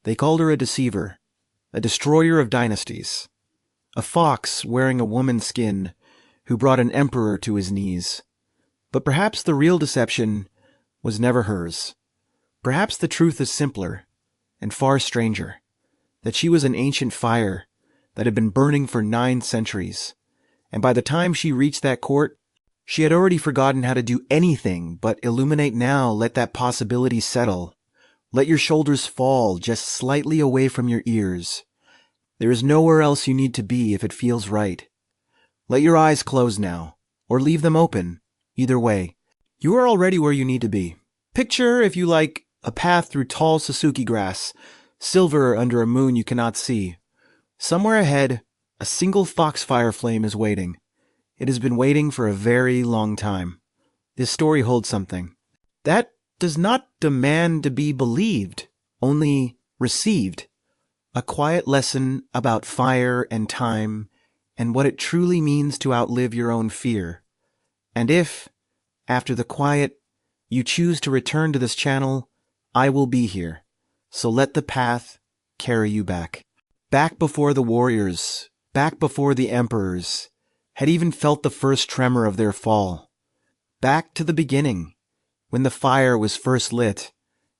They called her a deceiver, a destroyer of dynasties, a fox wearing a woman's skin who brought an emperor to his knees. But perhaps the real deception was never hers. Perhaps the truth is simpler and far stranger, that she was an ancient fire that had been burning for 9 centuries, and by the time she reached that court, she had already forgotten how to do anything but illuminate now. Let that possibility settle. Let your shoulders fall just slightly away from your ears. There is nowhere else you need to be if it feels right. Let your eyes close now, or leave them open. Either way, you are already where you need to be. Picture, if you like, a path through tall Sasuke grass, silver under a moon you cannot see. Somewhere ahead, a single foxfire flame is waiting. It has been waiting for a very long time. This story holds something. That does not demand to be believed, only received. A quiet lesson about fire and time and what it truly means to outlive your own fear. And if, after the quiet, you choose to return to this channel, I will be here. So let the path carry you back. Back before the warriors, back before the emperors had even felt the first tremor of their fall. Back to the beginning, when the fire was first lit,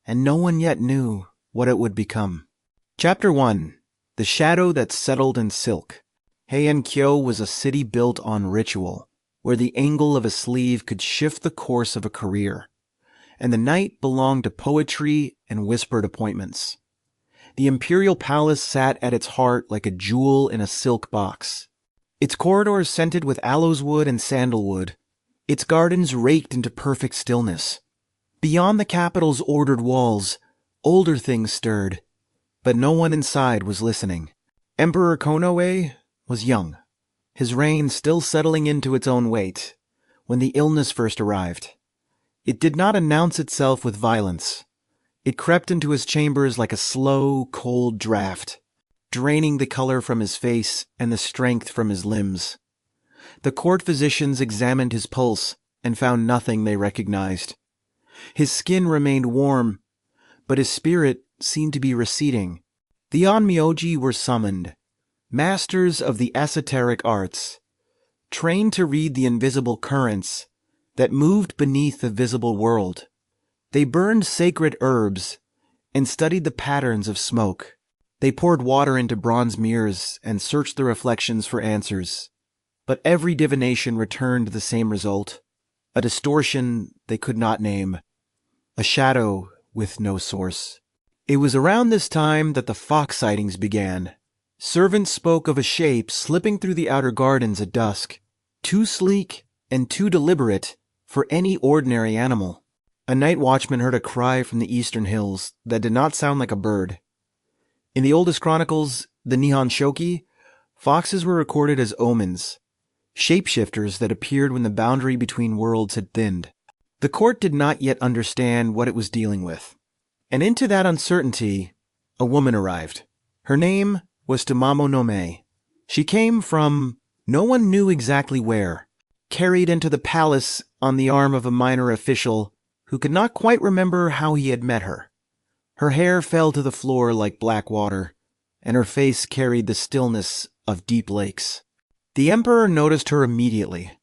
and no one yet knew what it would become. Chapter 1. The Shadow That Settled in Silk. Heian was a city built on ritual, where the angle of a sleeve could shift the course of a career, and the night belonged to poetry and whispered appointments. The imperial palace sat at its heart like a jewel in a silk box. Its corridors scented with aloes wood and sandalwood, its gardens raked into perfect stillness. Beyond the capital's ordered walls, older things stirred, but no one inside was listening. Emperor Konoe was young, his reign still settling into its own weight, when the illness first arrived. It did not announce itself with violence. It crept into his chambers like a slow, cold draft, draining the color from his face and the strength from his limbs. The court physicians examined his pulse and found nothing they recognized. His skin remained warm, but his spirit seemed to be receding. The onmyōji were summoned, masters of the esoteric arts, trained to read the invisible currents that moved beneath the visible world. They burned sacred herbs and studied the patterns of smoke. They poured water into bronze mirrors and searched the reflections for answers. But every divination returned the same result, a distortion they could not name, a shadow with no source. It was around this time that the fox sightings began. Servants spoke of a shape slipping through the outer gardens at dusk, too sleek and too deliberate for any ordinary animal. A night watchman heard a cry from the eastern hills that did not sound like a bird. In the oldest chronicles, the Nihon Shoki, foxes were recorded as omens, shapeshifters that appeared when the boundary between worlds had thinned. The court did not yet understand what it was dealing with. And into that uncertainty, a woman arrived. Her name was Tamamo-no-Mae. She came from no one knew exactly where, carried into the palace on the arm of a minor official who could not quite remember how he had met her. Her hair fell to the floor like black water, and her face carried the stillness of deep lakes. The emperor noticed her immediately.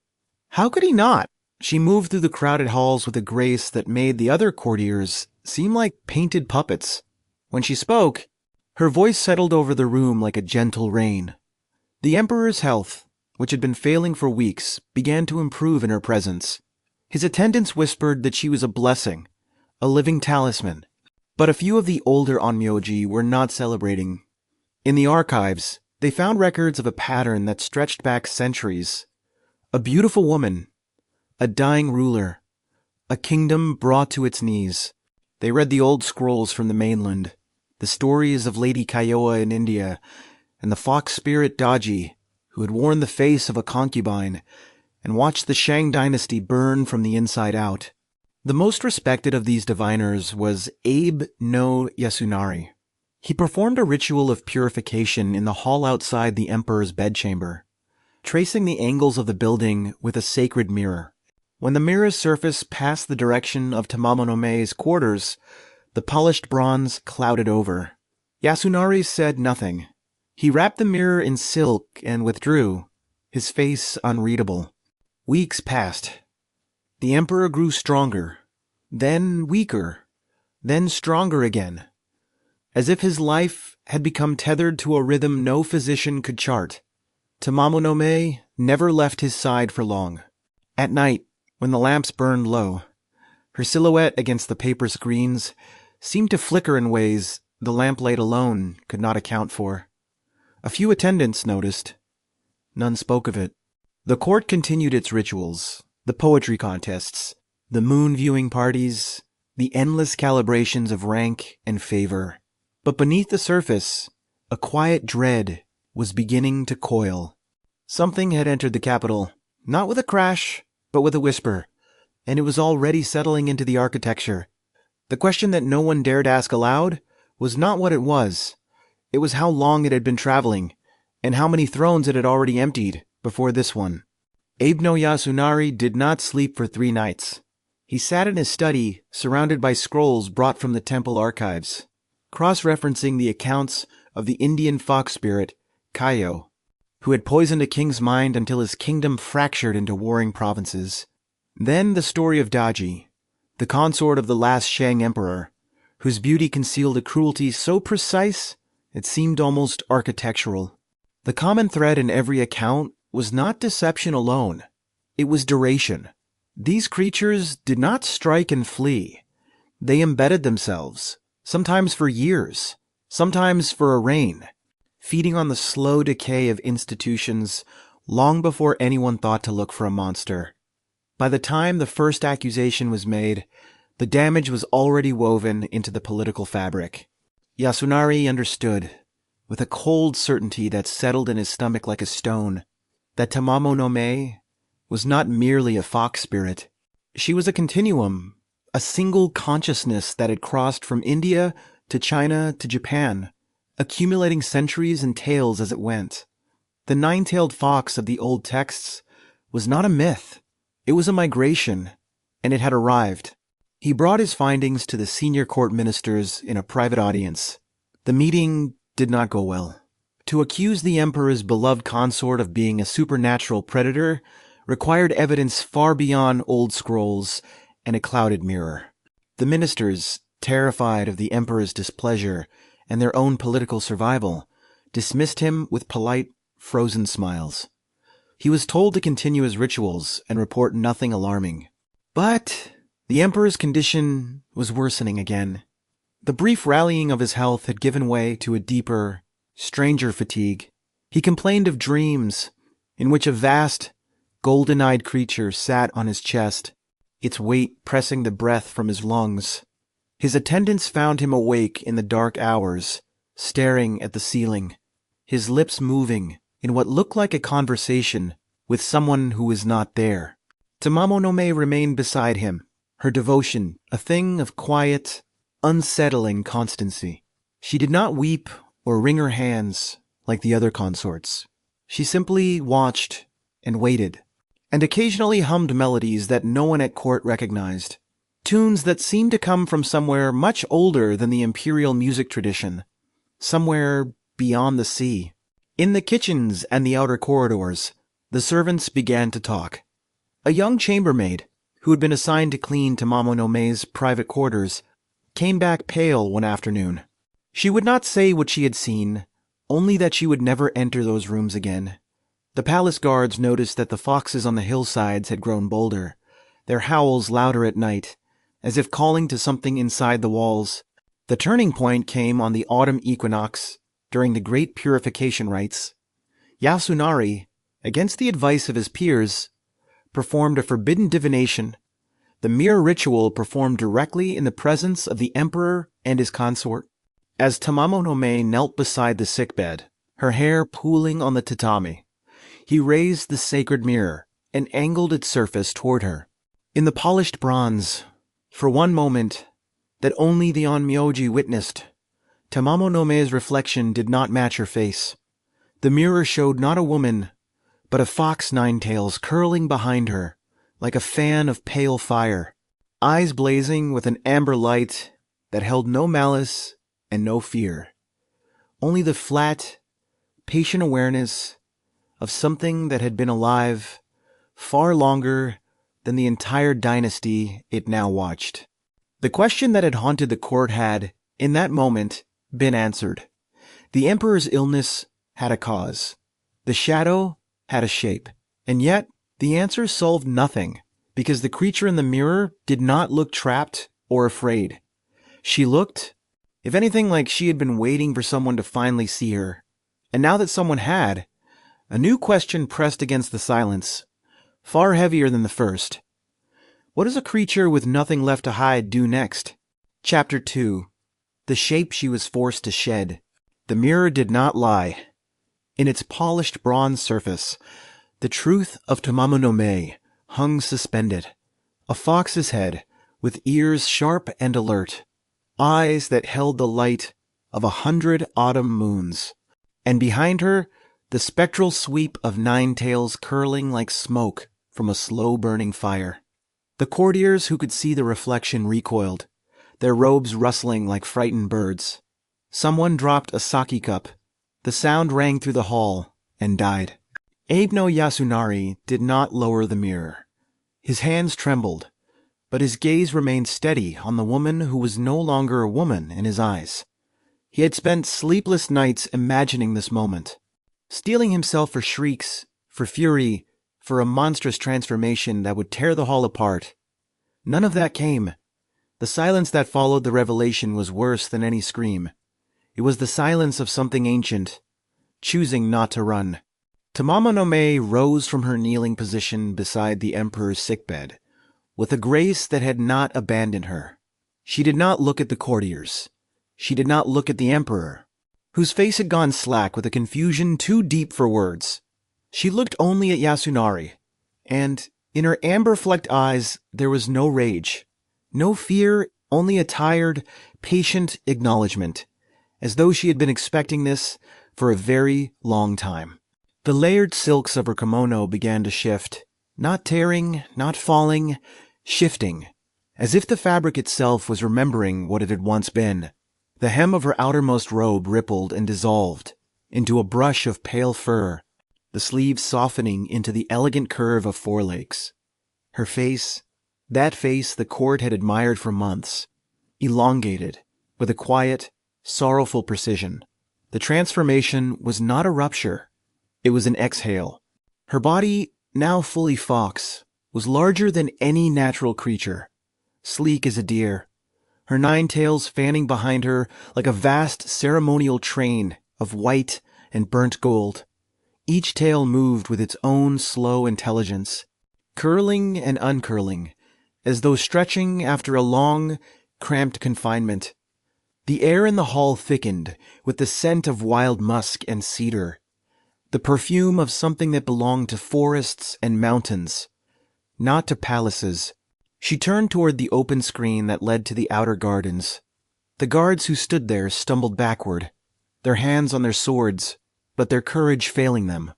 How could he not? She moved through the crowded halls with a grace that made the other courtiers seem like painted puppets. When she spoke, her voice settled over the room like a gentle rain. The emperor's health, which had been failing for weeks, began to improve in her presence. His attendants whispered that she was a blessing, a living talisman. But a few of the older onmyōji were not celebrating. In the archives, they found records of a pattern that stretched back centuries. A beautiful woman, a dying ruler, a kingdom brought to its knees. They read the old scrolls from the mainland, the stories of Lady Kiowa in India, and the fox spirit Daji, who had worn the face of a concubine and watched the Shang dynasty burn from the inside out. The most respected of these diviners was Abe no Yasunari. He performed a ritual of purification in the hall outside the emperor's bedchamber, tracing the angles of the building with a sacred mirror. When the mirror's surface passed the direction of Tamamo-no-Mae's quarters, the polished bronze clouded over. Yasunari said nothing. He wrapped the mirror in silk and withdrew, his face unreadable. Weeks passed. The emperor grew stronger, then weaker, then stronger again, as if his life had become tethered to a rhythm no physician could chart. Tamamo-no-Mae never left his side for long. At night, when the lamps burned low, her silhouette against the paper screens seemed to flicker in ways the lamplight alone could not account for. A few attendants noticed. None spoke of it. The court continued its rituals, the poetry contests, the moon-viewing parties, the endless calibrations of rank and favor. But beneath the surface, a quiet dread was beginning to coil. Something had entered the capital, not with a crash, but with a whisper, and it was already settling into the architecture. The question that no one dared ask aloud was not what it was how long it had been traveling, and how many thrones it had already emptied before this one. Abe no Yasunari did not sleep for 3 nights. He sat in his study, surrounded by scrolls brought from the temple archives, cross-referencing the accounts of the Indian fox spirit, Kaio, who had poisoned a king's mind until his kingdom fractured into warring provinces. Then the story of Daji, the consort of the last Shang emperor, whose beauty concealed a cruelty so precise it seemed almost architectural. The common thread in every account was not deception alone. It was duration. These creatures did not strike and flee. They embedded themselves, sometimes for years, sometimes for a reign, feeding on the slow decay of institutions long before anyone thought to look for a monster. By the time the first accusation was made, the damage was already woven into the political fabric. Yasunari understood, with a cold certainty that settled in his stomach like a stone, that Tamamo-no-Mae was not merely a fox spirit. She was a continuum, a single consciousness that had crossed from India to China to Japan, accumulating centuries and tales as it went. The 9-tailed fox of the old texts was not a myth. It was a migration, and it had arrived. He brought his findings to the senior court ministers in a private audience. The meeting did not go well. To accuse the emperor's beloved consort of being a supernatural predator required evidence far beyond old scrolls and a clouded mirror. The ministers, terrified of the emperor's displeasure and their own political survival, dismissed him with polite, frozen smiles. He was told to continue his rituals and report nothing alarming. But the emperor's condition was worsening again. The brief rallying of his health had given way to a deeper, stranger fatigue. He complained of dreams in which a vast, golden-eyed creature sat on his chest, its weight pressing the breath from his lungs. His attendants found him awake in the dark hours, staring at the ceiling, his lips moving in what looked like a conversation with someone who was not there. Tamamo-no-Mae remained beside him, her devotion a thing of quiet, unsettling constancy. She did not weep or wring her hands like the other consorts. She simply watched and waited, and occasionally hummed melodies that no one at court recognized, tunes that seemed to come from somewhere much older than the imperial music tradition, somewhere beyond the sea. In the kitchens and the outer corridors, the servants began to talk. A young chambermaid, who had been assigned to clean Tamamo-no-Mae's private quarters, came back pale one afternoon. She would not say what she had seen, only that she would never enter those rooms again. The palace guards noticed that the foxes on the hillsides had grown bolder, their howls louder at night, as if calling to something inside the walls. The turning point came on the autumn equinox, during the great purification rites. Yasunari, against the advice of his peers, performed a forbidden divination, the mere ritual performed directly in the presence of the emperor and his consort. As Tamamo-no-Mae knelt beside the sickbed, her hair pooling on the tatami, he raised the sacred mirror and angled its surface toward her. In the polished bronze, for one moment that only the onmyōji witnessed, Tamamo-no-Mae's reflection did not match her face. The mirror showed not a woman, but a fox 9-tails curling behind her, like a fan of pale fire, eyes blazing with an amber light that held no malice and no fear. only the flat, patient awareness of something that had been alive far longer than the entire dynasty it now watched. The question that had haunted the court had, in that moment, been answered. The Emperor's illness had a cause. The shadow had a shape. And yet, the answer solved nothing, because the creature in the mirror did not look trapped or afraid. She looked, if anything, like she had been waiting for someone to finally see her. And now that someone had, a new question pressed against the silence, far heavier than the first. What does a creature with nothing left to hide do next? Chapter 2. The shape she was forced to shed. The mirror did not lie. In its polished bronze surface, the truth of Tamamo-no-Mae hung suspended. A fox's head, with ears sharp and alert, eyes that held the light of 100 autumn moons, and behind her, the spectral sweep of 9 tails curling like smoke from a slow-burning fire. The courtiers who could see the reflection recoiled, their robes rustling like frightened birds. Someone dropped a sake cup. The sound rang through the hall and died. Abe no Yasunari did not lower the mirror. His hands trembled, but his gaze remained steady on the woman who was no longer a woman in his eyes. He had spent sleepless nights imagining this moment, steeling himself for shrieks, for fury, for a monstrous transformation that would tear the hall apart. None of that came. The silence that followed the revelation was worse than any scream. It was the silence of something ancient, choosing not to run. Tamamo-no-Mae rose from her kneeling position beside the Emperor's sickbed, with a grace that had not abandoned her. She did not look at the courtiers. She did not look at the Emperor, whose face had gone slack with a confusion too deep for words. She looked only at Yasunari, and in her amber-flecked eyes there was no rage, no fear, only a tired, patient acknowledgement, as though she had been expecting this for a very long time. The layered silks of her kimono began to shift, not tearing, not falling, shifting, as if the fabric itself was remembering what it had once been. The hem of her outermost robe rippled and dissolved into a brush of pale fur, the sleeves softening into the elegant curve of forelegs. Her face, that face the court had admired for months, elongated with a quiet, sorrowful precision. The transformation was not a rupture. It was an exhale. Her body, now fully fox, was larger than any natural creature, sleek as a deer, her 9 tails fanning behind her like a vast ceremonial train of white and burnt gold. Each tail moved with its own slow intelligence, curling and uncurling, as though stretching after a long, cramped confinement. The air in the hall thickened with the scent of wild musk and cedar, the perfume of something that belonged to forests and mountains, not to palaces. She turned toward the open screen that led to the outer gardens. The guards who stood there stumbled backward, their hands on their swords, but their courage failing them.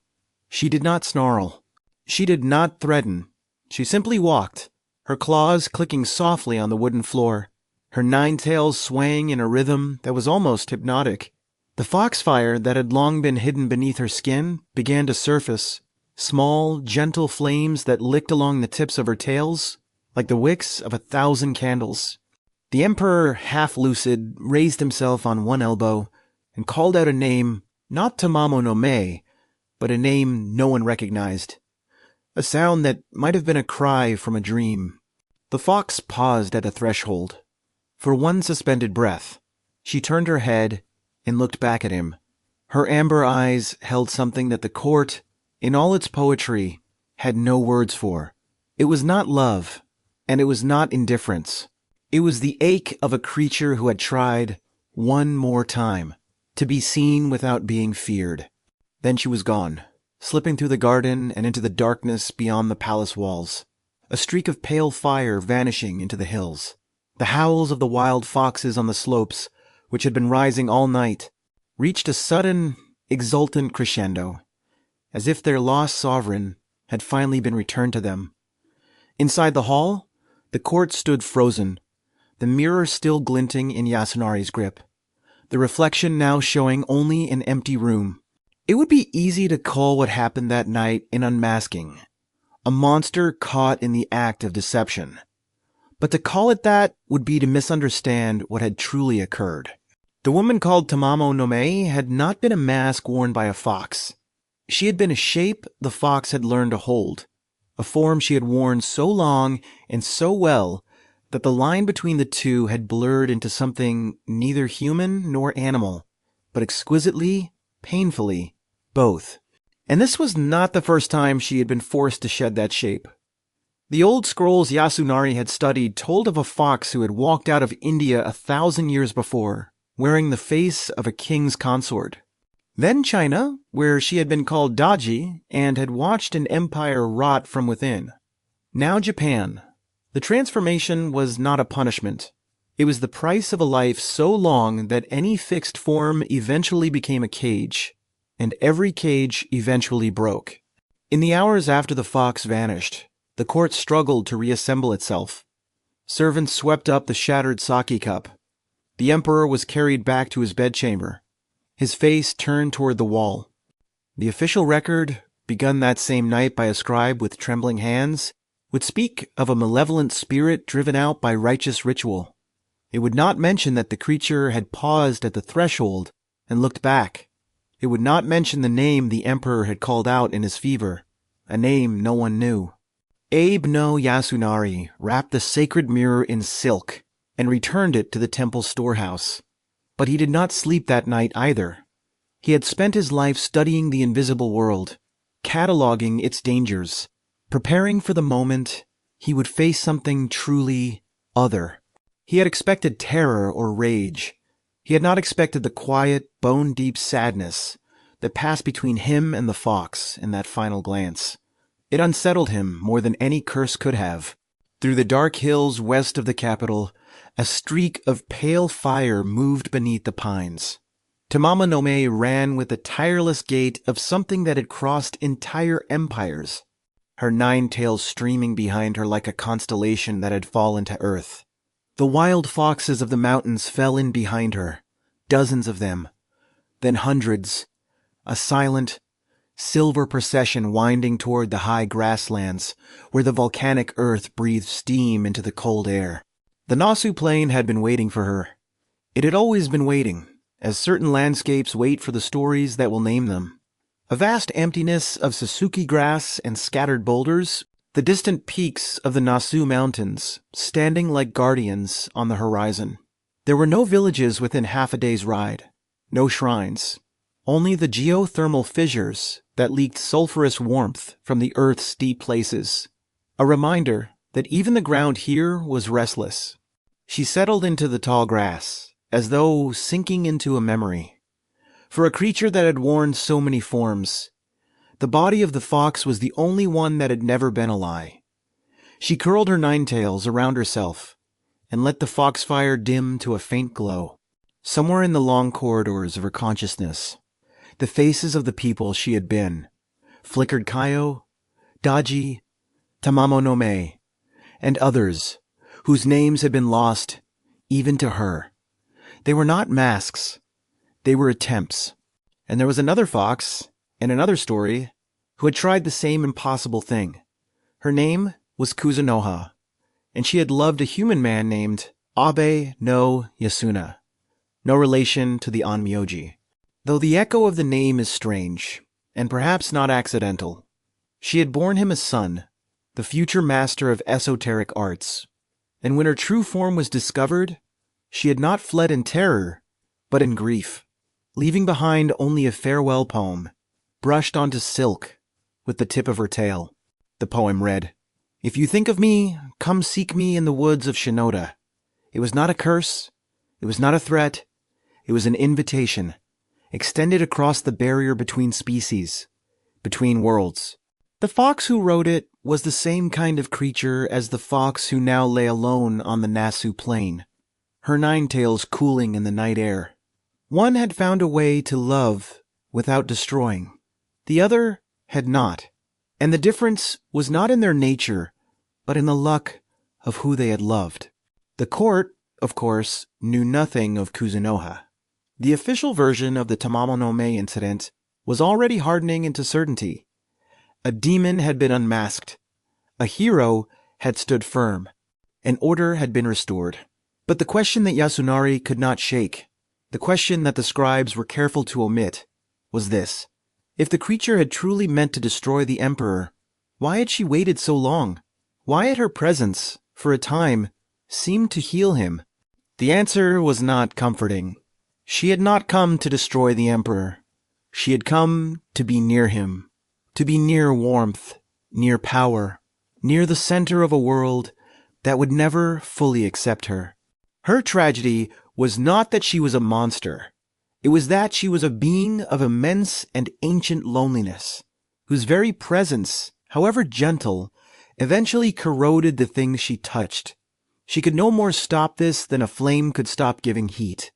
She did not snarl. She did not threaten. She simply walked, her claws clicking softly on the wooden floor, her 9 tails swaying in a rhythm that was almost hypnotic. The foxfire that had long been hidden beneath her skin began to surface, small, gentle flames that licked along the tips of her tails like the wicks of 1,000 candles. The Emperor, half lucid, raised himself on one elbow and called out a name, not Tamamo-no-Mae, but a name no one recognized. A sound that might have been a cry from a dream. The fox paused at the threshold. For one suspended breath, she turned her head and looked back at him. Her amber eyes held something that the court, in all its poetry, had no words for. It was not love, and it was not indifference. It was the ache of a creature who had tried, one more time, to be seen without being feared. Then she was gone, slipping through the garden and into the darkness beyond the palace walls, a streak of pale fire vanishing into the hills. The howls of the wild foxes on the slopes, which had been rising all night, reached a sudden, exultant crescendo, as if their lost sovereign had finally been returned to them. Inside the hall, the court stood frozen, the mirror still glinting in Yasunari's grip. the reflection now showing only an empty room. It would be easy to call what happened that night an unmasking, a monster caught in the act of deception. But to call it that would be to misunderstand what had truly occurred. The woman called Tamamo-no-Mae had not been a mask worn by a fox. She had been a shape the fox had learned to hold, a form she had worn so long and so well that the line between the two had blurred into something neither human nor animal, but exquisitely, painfully, both. And this was not the first time she had been forced to shed that shape. The old scrolls Yasunari had studied told of a fox who had walked out of India 1,000 years before, wearing the face of a king's consort. Then China, where she had been called Daji and had watched an empire rot from within. Now Japan. The transformation was not a punishment. It was the price of a life so long that any fixed form eventually became a cage, and every cage eventually broke. In the hours after the fox vanished, the court struggled to reassemble itself. Servants swept up the shattered sake cup. The emperor was carried back to his bedchamber, his face turned toward the wall. The official record, begun that same night by a scribe with trembling hands, would speak of a malevolent spirit driven out by righteous ritual. It would not mention that the creature had paused at the threshold and looked back. It would not mention the name the emperor had called out in his fever, a name no one knew. Abe no Yasunari wrapped the sacred mirror in silk and returned it to the temple storehouse. But he did not sleep that night either. He had spent his life studying the invisible world, cataloging its dangers, preparing for the moment he would face something truly other. He had expected terror or rage. He had not expected the quiet, bone-deep sadness that passed between him and the fox in that final glance. It unsettled him more than any curse could have. Through the dark hills west of the capital, a streak of pale fire moved beneath the pines. Tamamo-no-Mae ran with the tireless gait of something that had crossed entire empires, her 9 tails streaming behind her like a constellation that had fallen to earth. The wild foxes of the mountains fell in behind her, dozens of them, then hundreds, a silent, silver procession winding toward the high grasslands where the volcanic earth breathed steam into the cold air. The Nasu Plain had been waiting for her. It had always been waiting, as certain landscapes wait for the stories that will name them. A vast emptiness of Sasuke grass and scattered boulders, the distant peaks of the Nasu Mountains, standing like guardians on the horizon. There were no villages within half a day's ride, no shrines, only the geothermal fissures that leaked sulfurous warmth from the earth's deep places, a reminder that even the ground here was restless. She settled into the tall grass, as though sinking into a memory. For a creature that had worn so many forms, the body of the fox was the only one that had never been a lie. She curled her 9 tails around herself and let the foxfire dim to a faint glow. Somewhere in the long corridors of her consciousness, the faces of the people she had been flickered. Kaio, Daji, Tamamo-no-Mae, and others whose names had been lost even to her. They were not masks. They were attempts. And there was another fox, in another story, who had tried the same impossible thing. Her name was Kuzunoha, and she had loved a human man named Abe no Yasuna, no relation to the onmyōji. Though the echo of the name is strange, and perhaps not accidental, she had borne him a son, the future master of esoteric arts. And when her true form was discovered, she had not fled in terror, but in grief, leaving behind only a farewell poem, brushed onto silk with the tip of her tail. The poem read, "If you think of me, come seek me in the woods of Shinoda." It was not a curse. It was not a threat. It was an invitation, extended across the barrier between species, between worlds. The fox who wrote it was the same kind of creature as the fox who now lay alone on the Nasu Plain, her 9 tails cooling in the night air. One had found a way to love without destroying. The other had not. And the difference was not in their nature, but in the luck of who they had loved. The court, of course, knew nothing of Kuzunoha. The official version of the Tamamo-no-Mae incident was already hardening into certainty. A demon had been unmasked. A hero had stood firm. An order had been restored. But the question that Yasunari could not shake, the question that the scribes were careful to omit, was this. If the creature had truly meant to destroy the Emperor, why had she waited so long? Why had her presence, for a time, seemed to heal him? The answer was not comforting. She had not come to destroy the Emperor. She had come to be near him, to be near warmth, near power, near the center of a world that would never fully accept her. Her tragedy was not that she was a monster. It was that she was a being of immense and ancient loneliness, whose very presence, however gentle, eventually corroded the things she touched. She could no more stop this than a flame could stop giving heat.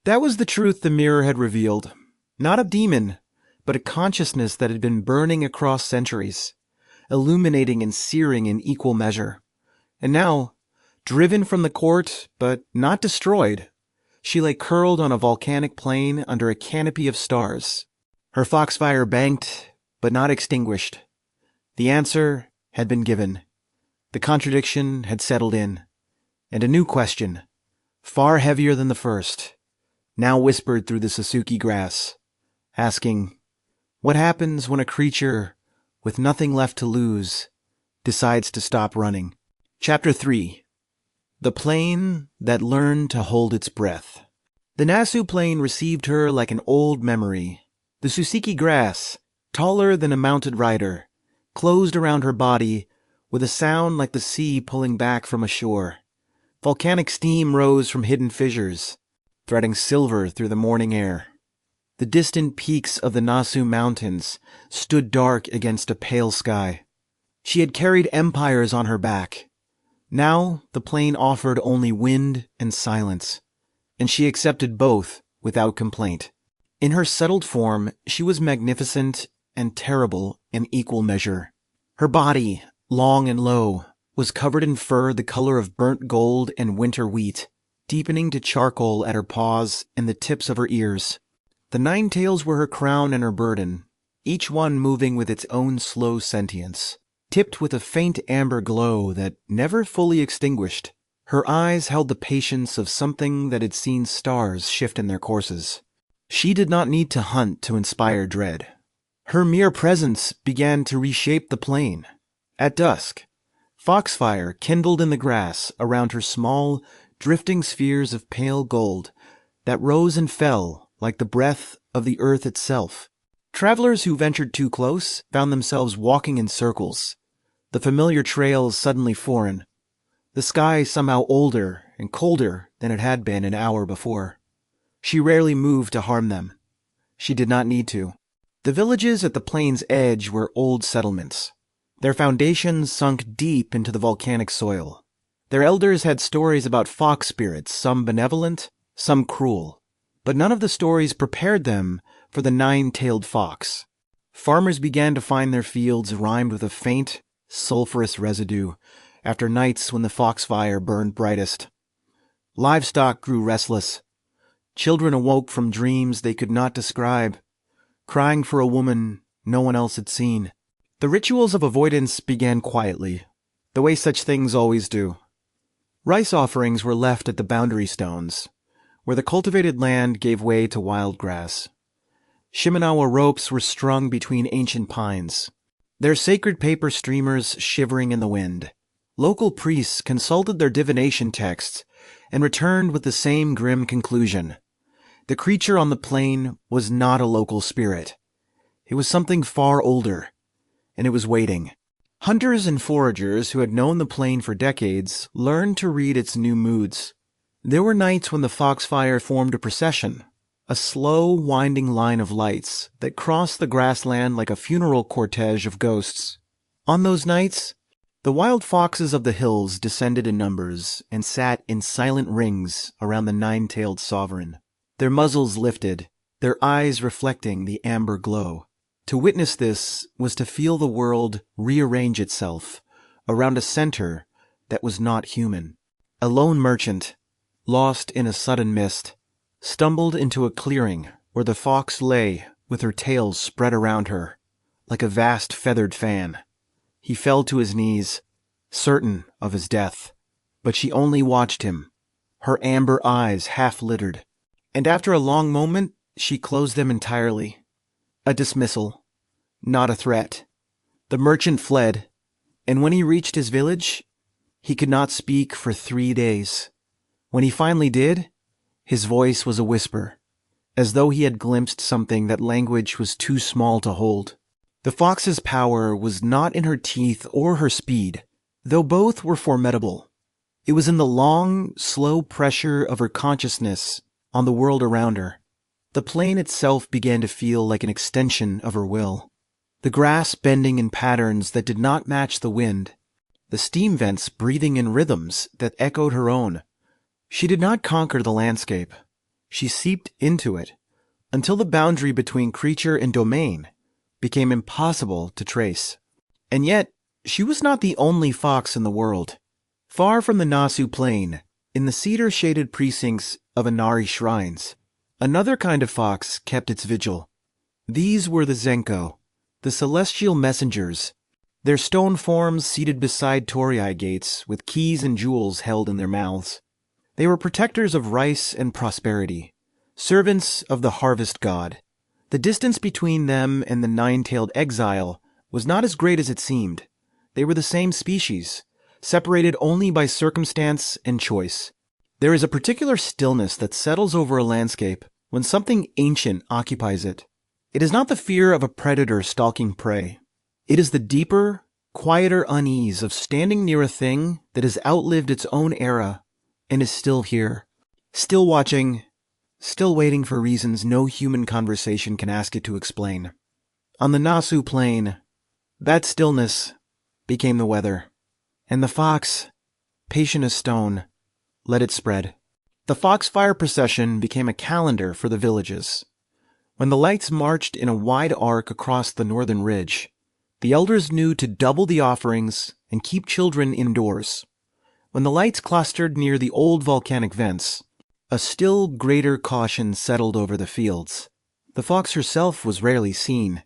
That was the truth the mirror had revealed. Not a demon, but a consciousness that had been burning across centuries, illuminating and searing in equal measure. And now, driven from the court, but not destroyed, she lay curled on a volcanic plain under a canopy of stars. Her foxfire banked, but not extinguished. The answer had been given. The contradiction had settled in. And a new question, far heavier than the first, now whispered through the Sessho-seki grass, asking, what happens when a creature, with nothing left to lose, decides to stop running? Chapter 3. The Plain That Learned to Hold Its Breath. The Nasu Plain received her like an old memory. The Sessho-seki grass, taller than a mounted rider, closed around her body with a sound like the sea pulling back from a shore. Volcanic steam rose from hidden fissures, threading silver through the morning air. The distant peaks of the Nasu Mountains stood dark against a pale sky. She had carried empires on her back. Now the plain offered only wind and silence, and she accepted both without complaint. In her settled form, she was magnificent and terrible in equal measure. Her body, long and low, was covered in fur the color of burnt gold and winter wheat, deepening to charcoal at her paws and the tips of her ears. The 9 tails were her crown and her burden, each one moving with its own slow sentience. Tipped with a faint amber glow that never fully extinguished, her eyes held the patience of something that had seen stars shift in their courses. She did not need to hunt to inspire dread. Her mere presence began to reshape the plain. At dusk, foxfire kindled in the grass around her small, drifting spheres of pale gold that rose and fell like the breath of the earth itself. Travelers who ventured too close found themselves walking in circles, the familiar trails suddenly foreign, the sky somehow older and colder than it had been an hour before. She rarely moved to harm them. She did not need to. The villages at the plain's edge were old settlements. Their foundations sunk deep into the volcanic soil. Their elders had stories about fox spirits, some benevolent, some cruel. But none of the stories prepared them for the 9-tailed fox. Farmers began to find their fields rimed with a faint, sulphurous residue after nights when the foxfire burned brightest. Livestock grew restless. Children awoke from dreams they could not describe, crying for a woman no one else had seen. The rituals of avoidance began quietly, the way such things always do. Rice offerings were left at the boundary stones, where the cultivated land gave way to wild grass. Shimenawa ropes were strung between ancient pines, their sacred paper streamers shivering in the wind. Local priests consulted their divination texts and returned with the same grim conclusion. The creature on the plain was not a local spirit. It was something far older, and it was waiting. Hunters and foragers who had known the plain for decades learned to read its new moods. There were nights when the foxfire formed a procession, a slow, winding line of lights that crossed the grassland like a funeral cortege of ghosts. On those nights, the wild foxes of the hills descended in numbers and sat in silent rings around the 9-tailed sovereign, their muzzles lifted, their eyes reflecting the amber glow. To witness this was to feel the world rearrange itself around a center that was not human. A lone merchant, lost in a sudden mist, stumbled into a clearing where the fox lay with her tail spread around her, like a vast feathered fan. He fell to his knees, certain of his death, but she only watched him, her amber eyes half-littered, and after a long moment she closed them entirely. A dismissal, not a threat. The merchant fled, and when he reached his village, he could not speak for 3 days. When he finally did, his voice was a whisper, as though he had glimpsed something that language was too small to hold. The fox's power was not in her teeth or her speed, though both were formidable. It was in the long, slow pressure of her consciousness on the world around her. The plain itself began to feel like an extension of her will. The grass bending in patterns that did not match the wind, the steam vents breathing in rhythms that echoed her own. She did not conquer the landscape. She seeped into it, until the boundary between creature and domain became impossible to trace. And yet, she was not the only fox in the world. Far from the Nasu Plain, in the cedar-shaded precincts of Inari shrines, another kind of fox kept its vigil. These were the Zenko, the celestial messengers, their stone forms seated beside torii gates with keys and jewels held in their mouths. They were protectors of rice and prosperity, servants of the harvest god. The distance between them and the nine-tailed exile was not as great as it seemed. They were the same species, separated only by circumstance and choice. There is a particular stillness that settles over a landscape when something ancient occupies it. It is not the fear of a predator stalking prey. It is the deeper, quieter unease of standing near a thing that has outlived its own era and is still here, still watching, still waiting for reasons no human conversation can ask it to explain. On the Nasu Plain, that stillness became the weather, and the fox, patient as stone, let it spread. The foxfire procession became a calendar for the villages. When the lights marched in a wide arc across the northern ridge, the elders knew to double the offerings and keep children indoors. When the lights clustered near the old volcanic vents, a still greater caution settled over the fields. The fox herself was rarely seen,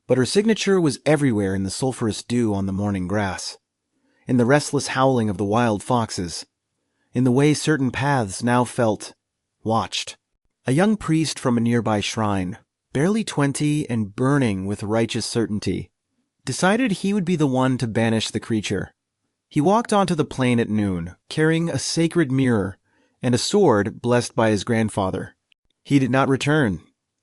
but her signature was everywhere in the sulphurous dew on the morning grass, in the restless howling of the wild foxes, in the way certain paths now felt watched. A young priest from a nearby shrine, barely 20 and burning with righteous certainty, decided he would be the one to banish the creature. He walked onto the plain at noon, carrying a sacred mirror and a sword blessed by his grandfather. He did not return.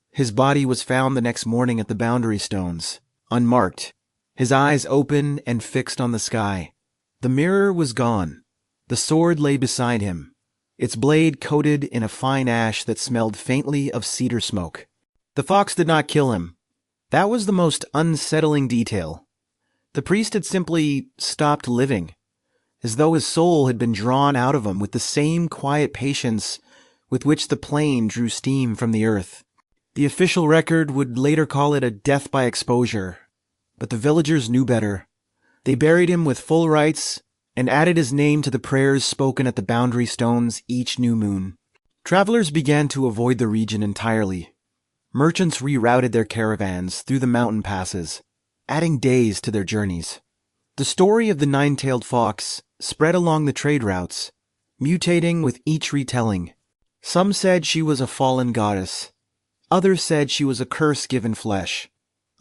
His body was found the next morning at the boundary stones, unmarked, his eyes open and fixed on the sky. The mirror was gone. The sword lay beside him, its blade coated in a fine ash that smelled faintly of cedar smoke. The fox did not kill him. That was the most unsettling detail. The priest had simply stopped living, as though his soul had been drawn out of him with the same quiet patience with which the plain drew steam from the earth. The official record would later call it a death by exposure, but the villagers knew better. They buried him with full rites and added his name to the prayers spoken at the boundary stones each new moon. Travelers began to avoid the region entirely. Merchants rerouted their caravans through the mountain passes, adding days to their journeys. The story of the nine-tailed fox spread along the trade routes, mutating with each retelling. Some said she was a fallen goddess. Others said she was a curse given flesh,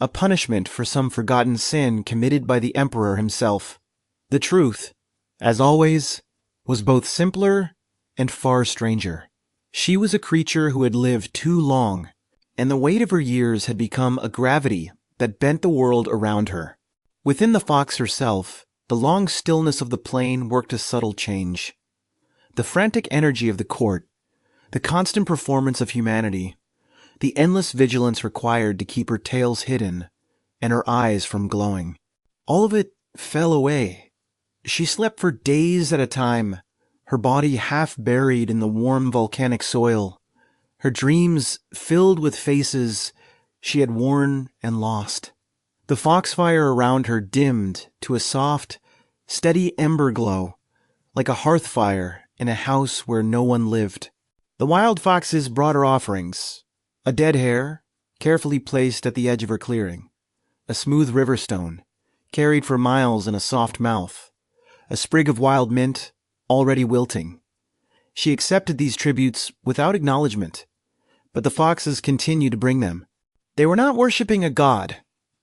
a punishment for some forgotten sin committed by the emperor himself. The truth, as always, was both simpler and far stranger. She was a creature who had lived too long, and the weight of her years had become a gravity that bent the world around her. Within the fox herself, the long stillness of the plain worked a subtle change. The frantic energy of the court, the constant performance of humanity, the endless vigilance required to keep her tails hidden and her eyes from glowing, all of it fell away. She slept for days at a time, her body half buried in the warm volcanic soil, her dreams filled with faces she had worn and lost. The foxfire around her dimmed to a soft, steady ember glow, like a hearth fire in a house where no one lived. The wild foxes brought her offerings: a dead hare, carefully placed at the edge of her clearing; a smooth river stone, carried for miles in a soft mouth; a sprig of wild mint, already wilting. She accepted these tributes without acknowledgement, but the foxes continued to bring them. They were not worshipping a god.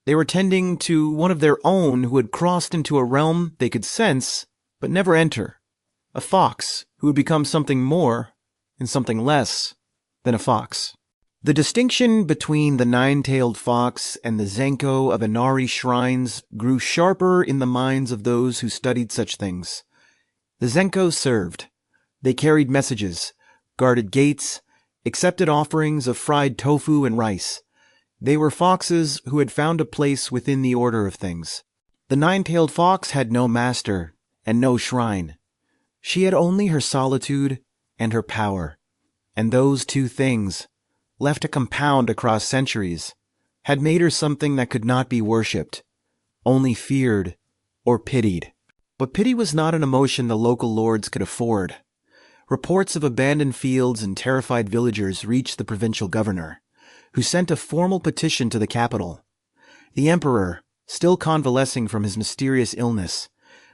They were tending to one of their own who had crossed into a realm they could sense but never enter. A fox who had become something more and something less than a fox. The distinction between the nine-tailed fox and the zenko of Inari shrines grew sharper in the minds of those who studied such things. The zenko served. They carried messages, guarded gates, accepted offerings of fried tofu and rice. They were foxes who had found a place within the order of things. The nine-tailed fox had no master and no shrine. She had only her solitude and her power, and those two things, left to compound across centuries, had made her something that could not be worshipped, only feared or pitied. But pity was not an emotion the local lords could afford. Reports of abandoned fields and terrified villagers reached the provincial governor, who sent a formal petition to the capital. The emperor, still convalescing from his mysterious illness,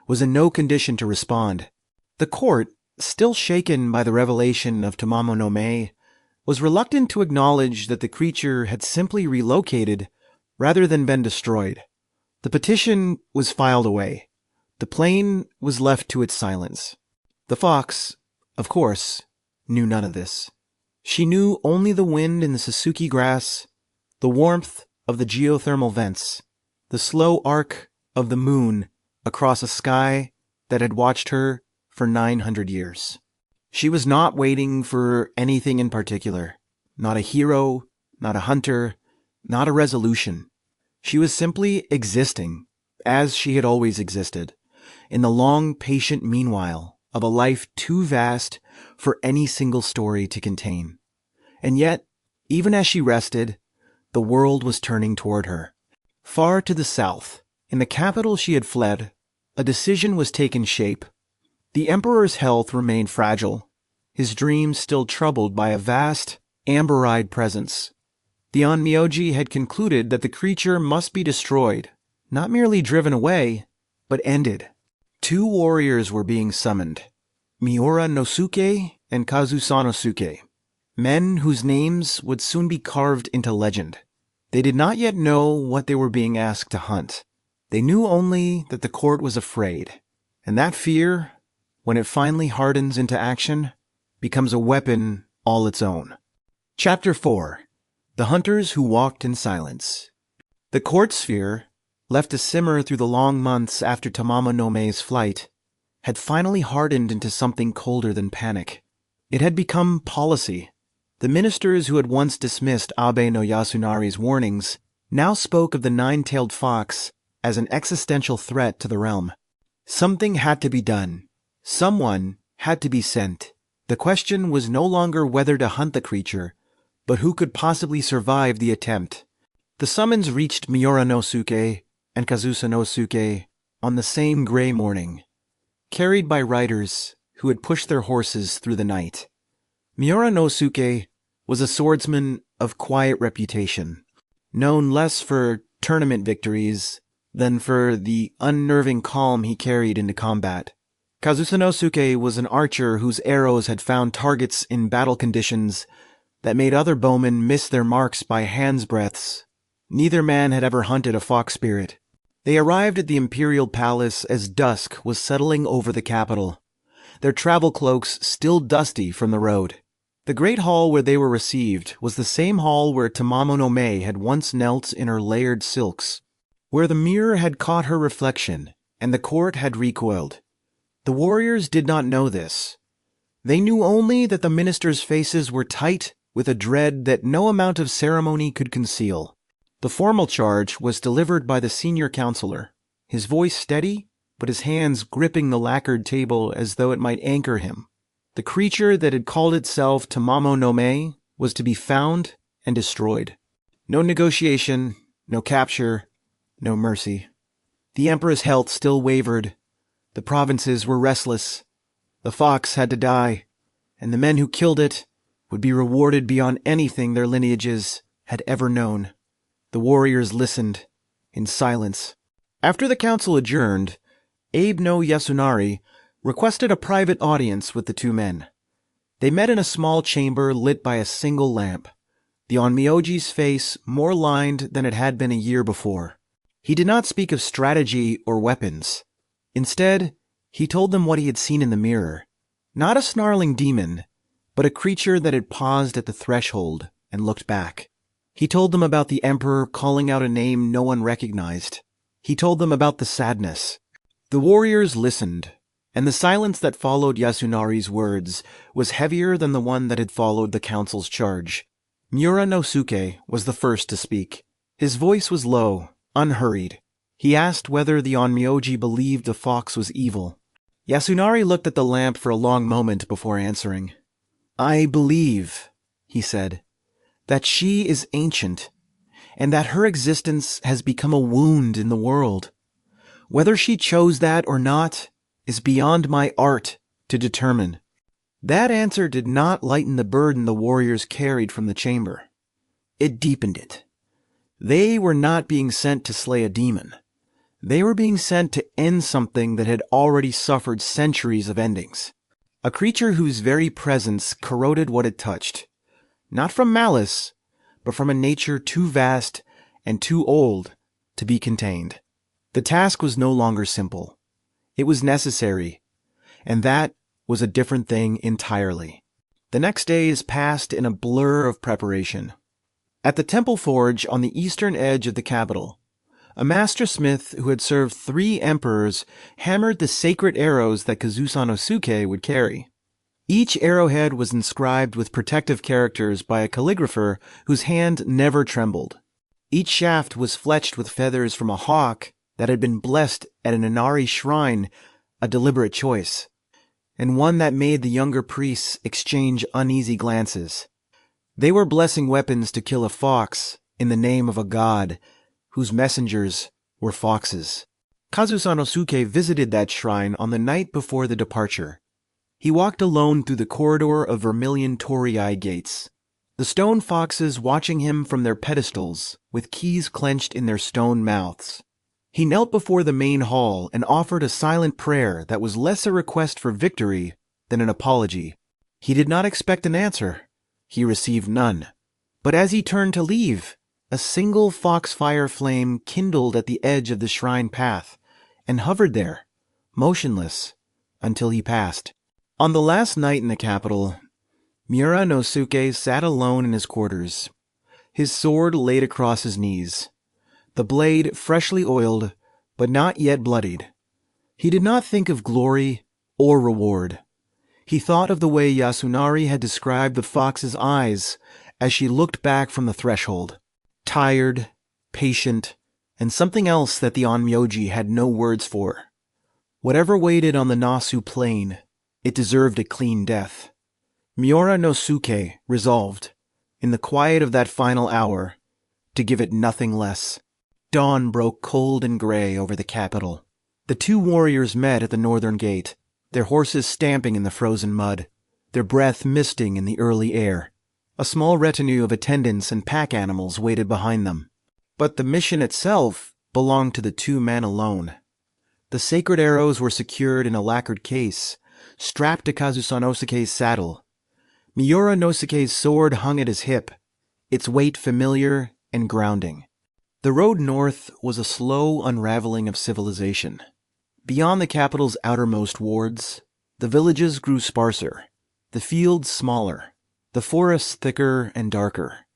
was in no condition to respond. The court, still shaken by the revelation of Tamamo-no-Mae, was reluctant to acknowledge that the creature had simply relocated rather than been destroyed. The petition was filed away. The plain was left to its silence. The fox, of course, knew none of this. She knew only the wind in the Sessho-seki grass, the warmth of the geothermal vents, the slow arc of the moon across a sky that had watched her for 900 years. She was not waiting for anything in particular, not a hero, not a hunter, not a resolution. She was simply existing, as she had always existed, in the long, patient meanwhile of a life too vast for any single story to contain. And yet, even as she rested, the world was turning toward her. Far to the south, in the capital she had fled, a decision was taking shape. The emperor's health remained fragile, his dreams still troubled by a vast, amber-eyed presence. The onmyōji had concluded that the creature must be destroyed, not merely driven away, but ended. 2 warriors were being summoned, Miura-no-Suke and Kazusa-no-Suke, men whose names would soon be carved into legend. They did not yet know what they were being asked to hunt. They knew only that the court was afraid, and that fear, when it finally hardens into action, becomes a weapon all its own. Chapter 4. The Hunters Who Walked in Silence. The court sphere, left to simmer through the long months after Tamamo-no-Mae's flight, had finally hardened into something colder than panic. It had become policy. The ministers who had once dismissed Abe no Yasunari's warnings now spoke of the nine-tailed fox as an existential threat to the realm. Something had to be done. Someone had to be sent. The question was no longer whether to hunt the creature, but who could possibly survive the attempt. The summons reached Miura-no-Suke and Kazusa-no-Suke on the same gray morning, carried by riders who had pushed their horses through the night. Miura-no-Suke was a swordsman of quiet reputation, known less for tournament victories than for the unnerving calm he carried into combat. Kazusa-no-Suke was an archer whose arrows had found targets in battle conditions that made other bowmen miss their marks by hand's breadths. Neither man had ever hunted a fox spirit. They arrived at the imperial palace as dusk was settling over the capital, their travel cloaks still dusty from the road. The great hall where they were received was the same hall where Tamamo-no-Mae had once knelt in her layered silks, where the mirror had caught her reflection and the court had recoiled. The warriors did not know this. They knew only that the ministers' faces were tight with a dread that no amount of ceremony could conceal. The formal charge was delivered by the senior counselor, his voice steady, but his hands gripping the lacquered table as though it might anchor him. The creature that had called itself Tamamo-no-Mae was to be found and destroyed. No negotiation, no capture, no mercy. The emperor's health still wavered. The provinces were restless. The fox had to die, and the men who killed it would be rewarded beyond anything their lineages had ever known. The warriors listened in silence. After the council adjourned, Abe no Yasunari requested a private audience with the two men. They met in a small chamber lit by a single lamp, the onmyōji's face more lined than it had been a year before. He did not speak of strategy or weapons. Instead, he told them what he had seen in the mirror. Not a snarling demon, but a creature that had paused at the threshold and looked back. He told them about the Emperor calling out a name no one recognized. He told them about the sadness. The warriors listened, and the silence that followed Yasunari's words was heavier than the one that had followed the council's charge. Miura no Suke was the first to speak. His voice was low, unhurried. He asked whether the onmyōji believed the fox was evil. Yasunari looked at the lamp for a long moment before answering. "I believe," he said, "that she is ancient, and that her existence has become a wound in the world. Whether she chose that or not is beyond my art to determine." That answer did not lighten the burden the warriors carried from the chamber. It deepened it. They were not being sent to slay a demon. They were being sent to end something that had already suffered centuries of endings. A creature whose very presence corroded what it touched. Not from malice, but from a nature too vast and too old to be contained. The task was no longer simple. It was necessary, and that was a different thing entirely. The next days passed in a blur of preparation. At the temple forge on the eastern edge of the capital, a master smith who had served 3 emperors hammered the sacred arrows that Kuzunoha would carry. Each arrowhead was inscribed with protective characters by a calligrapher whose hand never trembled. Each shaft was fletched with feathers from a hawk that had been blessed at an Inari shrine, a deliberate choice, and one that made the younger priests exchange uneasy glances. They were blessing weapons to kill a fox in the name of a god whose messengers were foxes. Kuzunoha visited that shrine on the night before the departure. He walked alone through the corridor of vermilion torii gates, the stone foxes watching him from their pedestals with keys clenched in their stone mouths. He knelt before the main hall and offered a silent prayer that was less a request for victory than an apology. He did not expect an answer. He received none. But as he turned to leave, a single foxfire flame kindled at the edge of the shrine path and hovered there, motionless, until he passed. On the last night in the capital, Miura no Suke sat alone in his quarters, his sword laid across his knees, the blade freshly oiled, but not yet bloodied. He did not think of glory or reward. He thought of the way Yasunari had described the fox's eyes as she looked back from the threshold. Tired, patient, and something else that the onmyōji had no words for. Whatever waited on the Nasu Plain, it deserved a clean death. Miura no Suke resolved, in the quiet of that final hour, to give it nothing less. Dawn broke cold and gray over the capital. The 2 warriors met at the northern gate, their horses stamping in the frozen mud, their breath misting in the early air. A small retinue of attendants and pack animals waited behind them. But the mission itself belonged to the 2 men alone. The sacred arrows were secured in a lacquered case, strapped to Kuzunosuke's saddle. Miura no Suke's sword hung at his hip, its weight familiar and grounding. The road north was a slow unraveling of civilization. Beyond the capital's outermost wards, the villages grew sparser, the fields smaller, the forests thicker and darker.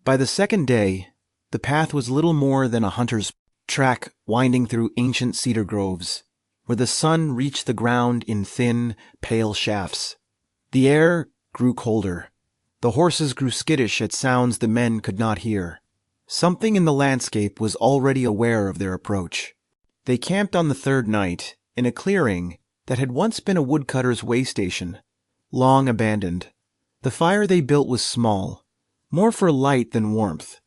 By the second day, the path was little more than a hunter's track winding through ancient cedar groves, where the sun reached the ground in thin, pale shafts. The air grew colder. The horses grew skittish at sounds the men could not hear. Something in the landscape was already aware of their approach. They camped on the 3rd night in a clearing that had once been a woodcutter's way station, long abandoned. The fire they built was small, more for light than warmth.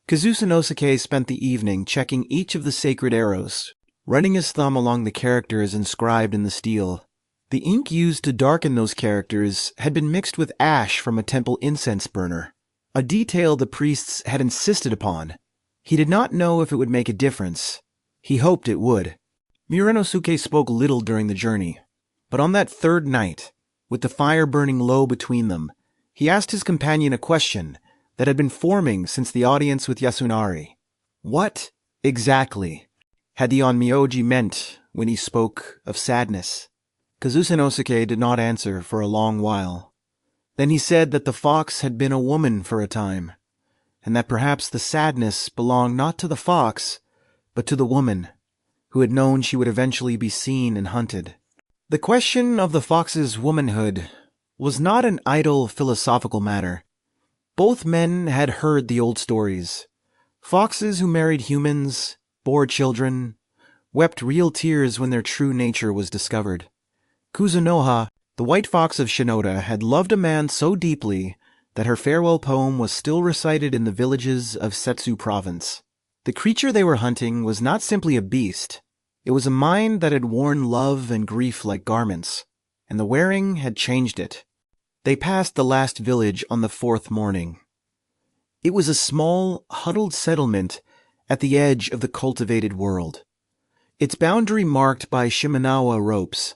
Kuzunosuke spent the evening checking each of the sacred arrows, running his thumb along the characters inscribed in the steel. The ink used to darken those characters had been mixed with ash from a temple incense burner, a detail the priests had insisted upon. He did not know if it would make a difference. He hoped it would. Muranosuke spoke little during the journey, but on that third night, with the fire burning low between them, he asked his companion a question that had been forming since the audience with Yasunari. What, exactly, had the onmyōji meant when he spoke of sadness? Kuzunosuke did not answer for a long while. Then he said that the fox had been a woman for a time, and that perhaps the sadness belonged not to the fox, but to the woman, who had known she would eventually be seen and hunted. The question of the fox's womanhood was not an idle philosophical matter. Both men had heard the old stories. Foxes who married humans, bore children, wept real tears when their true nature was discovered. Kuzunoha, the white fox of Shinoda, had loved a man so deeply that her farewell poem was still recited in the villages of Setsu province. The creature they were hunting was not simply a beast. It was a mind that had worn love and grief like garments, and the wearing had changed it. They passed the last village on the fourth morning. It was a small, huddled settlement at the edge of the cultivated world. Its boundary marked by Shimenawa ropes,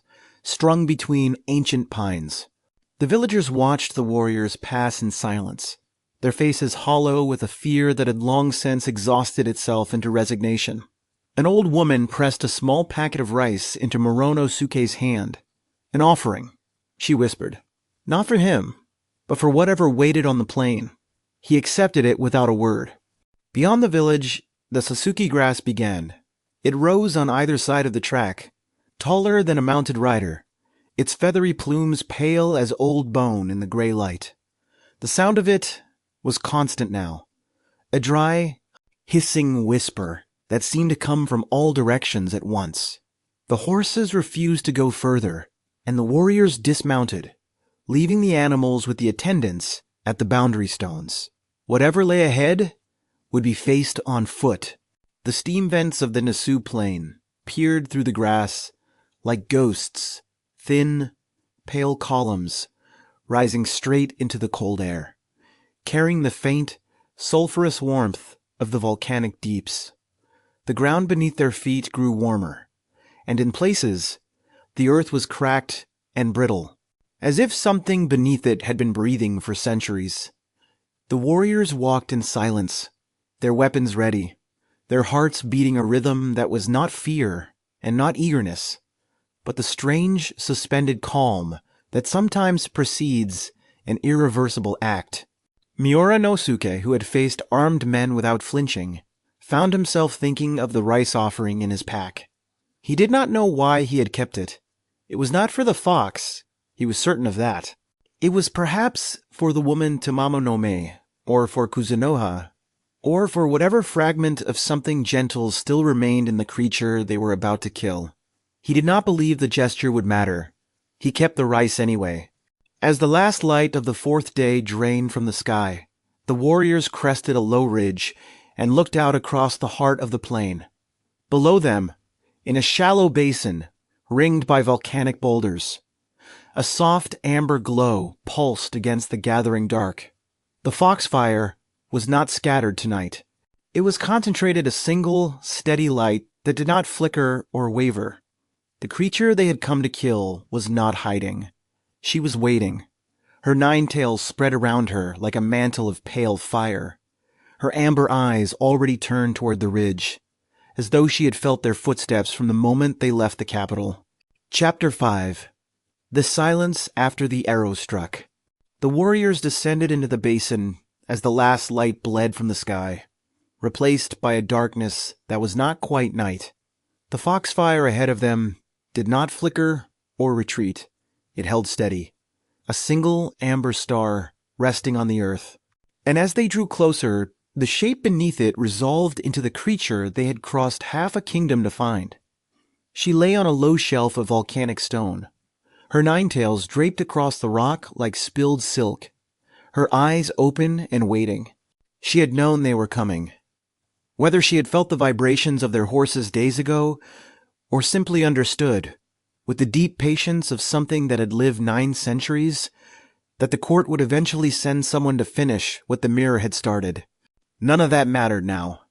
strung between ancient pines. The villagers watched the warriors pass in silence, their faces hollow with a fear that had long since exhausted itself into resignation. An old woman pressed a small packet of rice into Muranosuke's hand. An offering, she whispered. Not for him, but for whatever waited on the plain. He accepted it without a word. Beyond the village, the Sasuke grass began. It rose on either side of the track, taller than a mounted rider, its feathery plumes pale as old bone in the gray light. The sound of it was constant now, a dry, hissing whisper that seemed to come from all directions at once. The horses refused to go further, and the warriors dismounted, leaving the animals with the attendants at the boundary stones. Whatever lay ahead would be faced on foot. The steam vents of the Nasu Plain peered through the grass like ghosts, thin, pale columns rising straight into the cold air, carrying the faint, sulphurous warmth of the volcanic deeps. The ground beneath their feet grew warmer, and in places, the earth was cracked and brittle, as if something beneath it had been breathing for centuries. The warriors walked in silence, their weapons ready, their hearts beating a rhythm that was not fear and not eagerness, but the strange, suspended calm that sometimes precedes an irreversible act. Muranosuke, who had faced armed men without flinching, found himself thinking of the rice offering in his pack. He did not know why he had kept it. It was not for the fox, he was certain of that. It was perhaps for the woman Tamamo-no-Mae, or for Kuzunoha, or for whatever fragment of something gentle still remained in the creature they were about to kill. He did not believe the gesture would matter. He kept the rice anyway. As the last light of the fourth day drained from the sky, the warriors crested a low ridge and looked out across the heart of the plain. Below them, in a shallow basin, ringed by volcanic boulders, a soft amber glow pulsed against the gathering dark. The foxfire was not scattered tonight. It was concentrated a single, steady light that did not flicker or waver. The creature they had come to kill was not hiding. She was waiting, her 9 tails spread around her like a mantle of pale fire, her amber eyes already turned toward the ridge, as though she had felt their footsteps from the moment they left the capital. Chapter 5. The silence after the arrow struck. The warriors descended into the basin as the last light bled from the sky, replaced by a darkness that was not quite night. The foxfire ahead of them did not flicker or retreat. It held steady, a single amber star resting on the earth. And as they drew closer, the shape beneath it resolved into the creature they had crossed half a kingdom to find. She lay on a low shelf of volcanic stone, her 9 tails draped across the rock like spilled silk, her eyes open and waiting. She had known they were coming. Whether she had felt the vibrations of their horses days ago, or simply understood, with the deep patience of something that had lived 9 centuries, that the court would eventually send someone to finish what the mirror had started. None of that mattered now.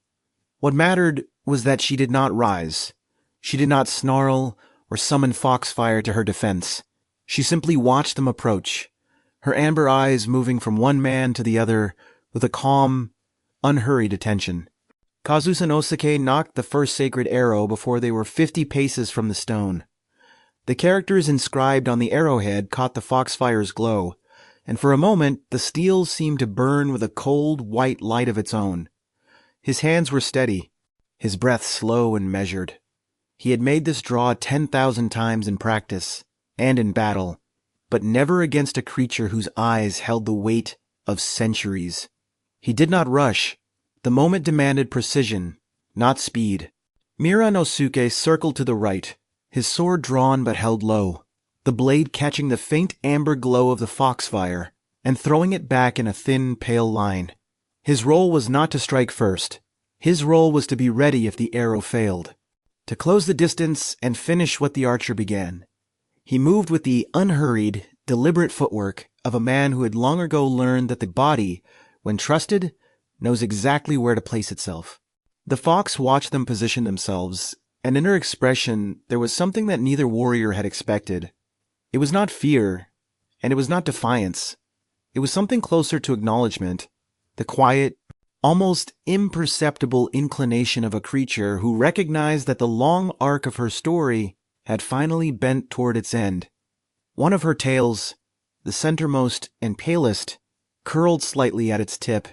What mattered was that she did not rise. She did not snarl or summon foxfire to her defense. She simply watched them approach, her amber eyes moving from one man to the other with a calm, unhurried attention. Kuzunoha knocked the first sacred arrow before they were 50 paces from the stone. The characters inscribed on the arrowhead caught the foxfire's glow, and for a moment the steel seemed to burn with a cold, white light of its own. His hands were steady, his breath slow and measured. He had made this draw 10,000 times in practice and in battle, but never against a creature whose eyes held the weight of centuries. He did not rush. The moment demanded precision, not speed. Muranosuke circled to the right, his sword drawn but held low, the blade catching the faint amber glow of the foxfire and throwing it back in a thin, pale line. His role was not to strike first. His role was to be ready if the arrow failed, to close the distance and finish what the archer began. He moved with the unhurried, deliberate footwork of a man who had long ago learned that the body, when trusted, knows exactly where to place itself. The fox watched them position themselves, and in her expression there was something that neither warrior had expected. It was not fear, and it was not defiance. It was something closer to acknowledgement, the quiet, almost imperceptible inclination of a creature who recognized that the long arc of her story had finally bent toward its end. One of her tails, the centermost and palest, curled slightly at its tip,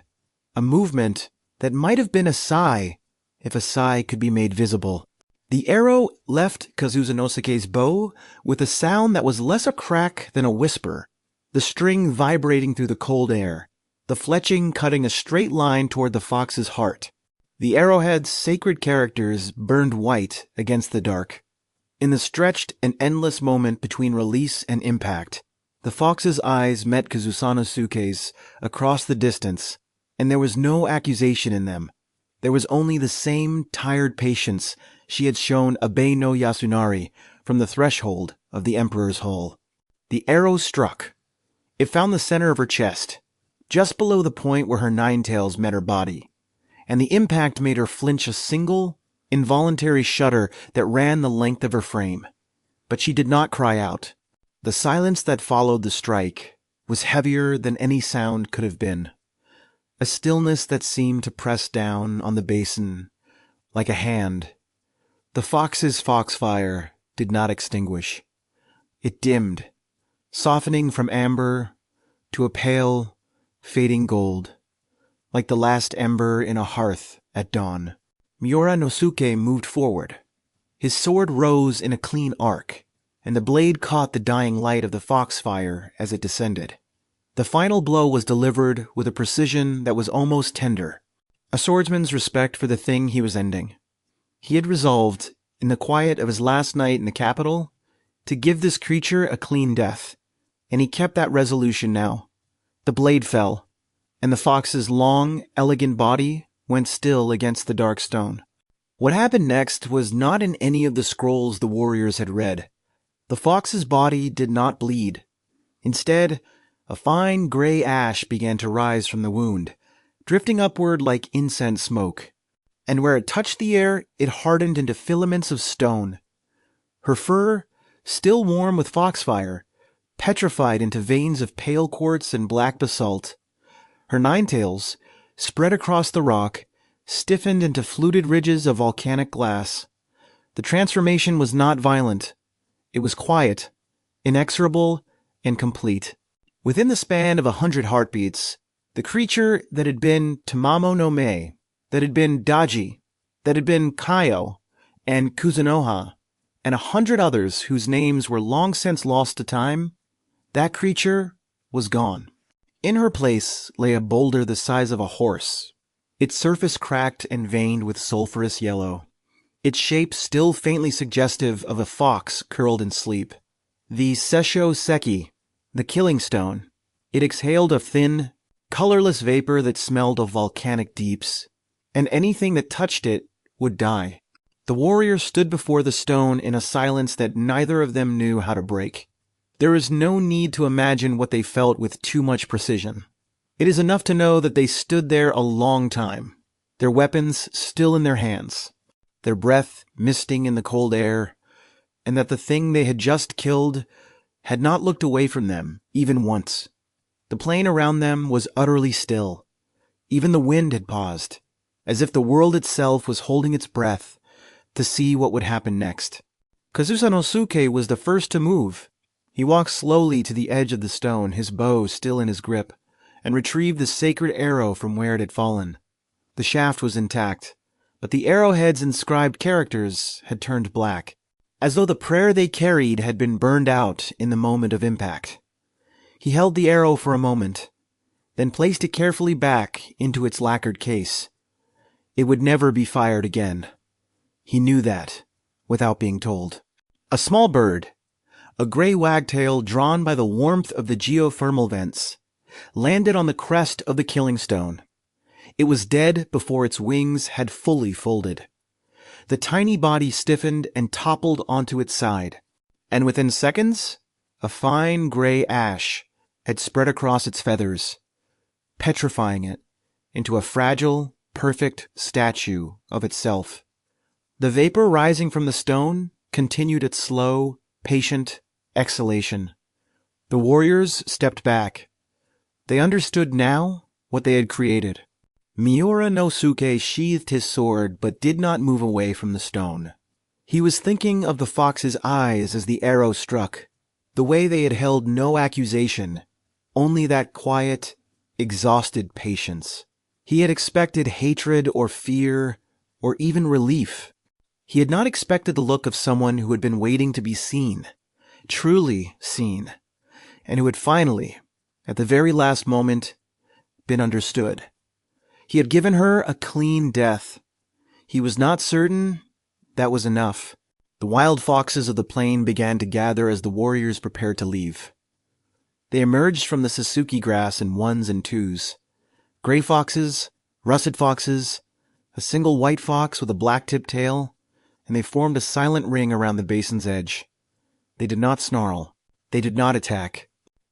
a movement that might have been a sigh if a sigh could be made visible. The arrow left Kuzunosuke's bow with a sound that was less a crack than a whisper, the string vibrating through the cold air, the fletching cutting a straight line toward the fox's heart. The arrowhead's sacred characters burned white against the dark. In the stretched and endless moment between release and impact, the fox's eyes met Kuzunosuke's across the distance, and there was no accusation in them. There was only the same tired patience she had shown Abe no Yasunari from the threshold of the Emperor's Hall. The arrow struck. It found the center of her chest, just below the point where her 9 tails met her body, and the impact made her flinch a single, involuntary shudder that ran the length of her frame. But she did not cry out. The silence that followed the strike was heavier than any sound could have been. A stillness that seemed to press down on the basin like a hand. The fox's foxfire did not extinguish. It dimmed, softening from amber to a pale, fading gold, like the last ember in a hearth at dawn. Muranosuke moved forward. His sword rose in a clean arc, and the blade caught the dying light of the foxfire as it descended. The final blow was delivered with a precision that was almost tender, a swordsman's respect for the thing he was ending. He had resolved, in the quiet of his last night in the capital, to give this creature a clean death, and he kept that resolution now. The blade fell, and the fox's long, elegant body went still against the dark stone. What happened next was not in any of the scrolls the warriors had read. The fox's body did not bleed. Instead, a fine gray ash began to rise from the wound, drifting upward like incense smoke, and where it touched the air, it hardened into filaments of stone. Her fur, still warm with foxfire, petrified into veins of pale quartz and black basalt. Her 9 tails, spread across the rock, stiffened into fluted ridges of volcanic glass. The transformation was not violent. It was quiet, inexorable, and complete. Within the span of 100 heartbeats, the creature that had been Tamamo-no-Mae, that had been Daji, that had been Kaio, and Kuzunoha, and 100 others whose names were long since lost to time, that creature was gone. In her place lay a boulder the size of a horse, its surface cracked and veined with sulphurous yellow, its shape still faintly suggestive of a fox curled in sleep. The Sessho-seki, the killing stone. It exhaled a thin, colorless vapor that smelled of volcanic deeps, and anything that touched it would die. The warriors stood before the stone in a silence that neither of them knew how to break. There is no need to imagine what they felt with too much precision. It is enough to know that they stood there a long time, their weapons still in their hands, their breath misting in the cold air, and that the thing they had just killed had not looked away from them even once. The plain around them was utterly still. Even the wind had paused, as if the world itself was holding its breath to see what would happen next. Kuzunosuke was the first to move. He walked slowly to the edge of the stone, his bow still in his grip, and retrieved the sacred arrow from where it had fallen. The shaft was intact, but the arrowhead's inscribed characters had turned black, as though the prayer they carried had been burned out in the moment of impact. He held the arrow for a moment, then placed it carefully back into its lacquered case. It would never be fired again. He knew that, without being told. A small bird, a gray wagtail drawn by the warmth of the geothermal vents, landed on the crest of the killing stone. It was dead before its wings had fully folded. The tiny body stiffened and toppled onto its side, and within seconds, a fine gray ash had spread across its feathers, petrifying it into a fragile, perfect statue of itself. The vapor rising from the stone continued its slow, patient exhalation. The warriors stepped back. They understood now what they had created. Miura no Suke sheathed his sword but did not move away from the stone. He was thinking of the fox's eyes as the arrow struck, the way they had held no accusation, only that quiet, exhausted patience. He had expected hatred or fear or even relief. He had not expected the look of someone who had been waiting to be seen, truly seen, and who had finally, at the very last moment, been understood. He had given her a clean death. He was not certain that was enough. The wild foxes of the plain began to gather as the warriors prepared to leave. They emerged from the Sessho-seki grass in ones and twos. Gray foxes, russet foxes, a single white fox with a black-tipped tail, and they formed a silent ring around the basin's edge. They did not snarl. They did not attack.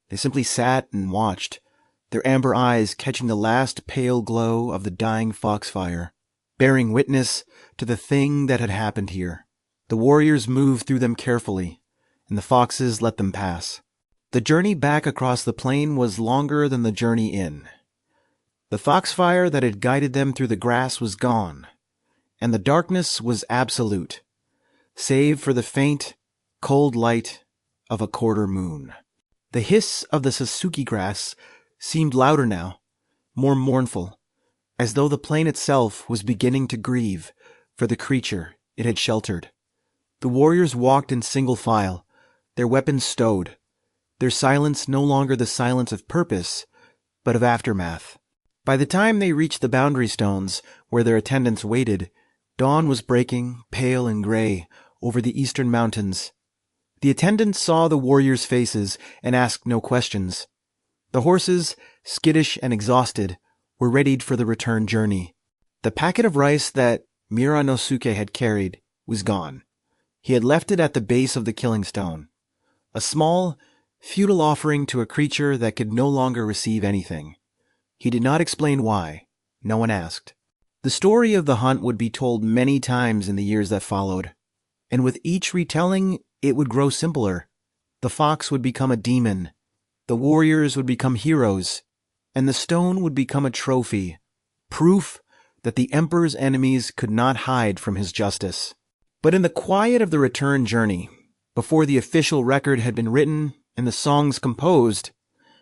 They simply sat and watched, their amber eyes catching the last pale glow of the dying foxfire, bearing witness to the thing that had happened here. The warriors moved through them carefully, and the foxes let them pass. The journey back across the plain was longer than the journey in. The foxfire that had guided them through the grass was gone, and the darkness was absolute, save for the faint, cold light of a quarter moon. The hiss of the Sessho-seki grass seemed louder now, more mournful, as though the plain itself was beginning to grieve for the creature it had sheltered. The warriors walked in single file, their weapons stowed, their silence no longer the silence of purpose, but of aftermath. By the time they reached the boundary stones where their attendants waited, dawn was breaking, pale and gray, over the eastern mountains. The attendants saw the warriors' faces and asked no questions. The horses, skittish and exhausted, were readied for the return journey. The packet of rice that Miura no Suke had carried was gone. He had left it at the base of the killing stone, a small, futile offering to a creature that could no longer receive anything. He did not explain why. No one asked. The story of the hunt would be told many times in the years that followed, and with each retelling, it would grow simpler. The fox would become a demon, the warriors would become heroes, and the stone would become a trophy, proof that the emperor's enemies could not hide from his justice. But in the quiet of the return journey, before the official record had been written and the songs composed,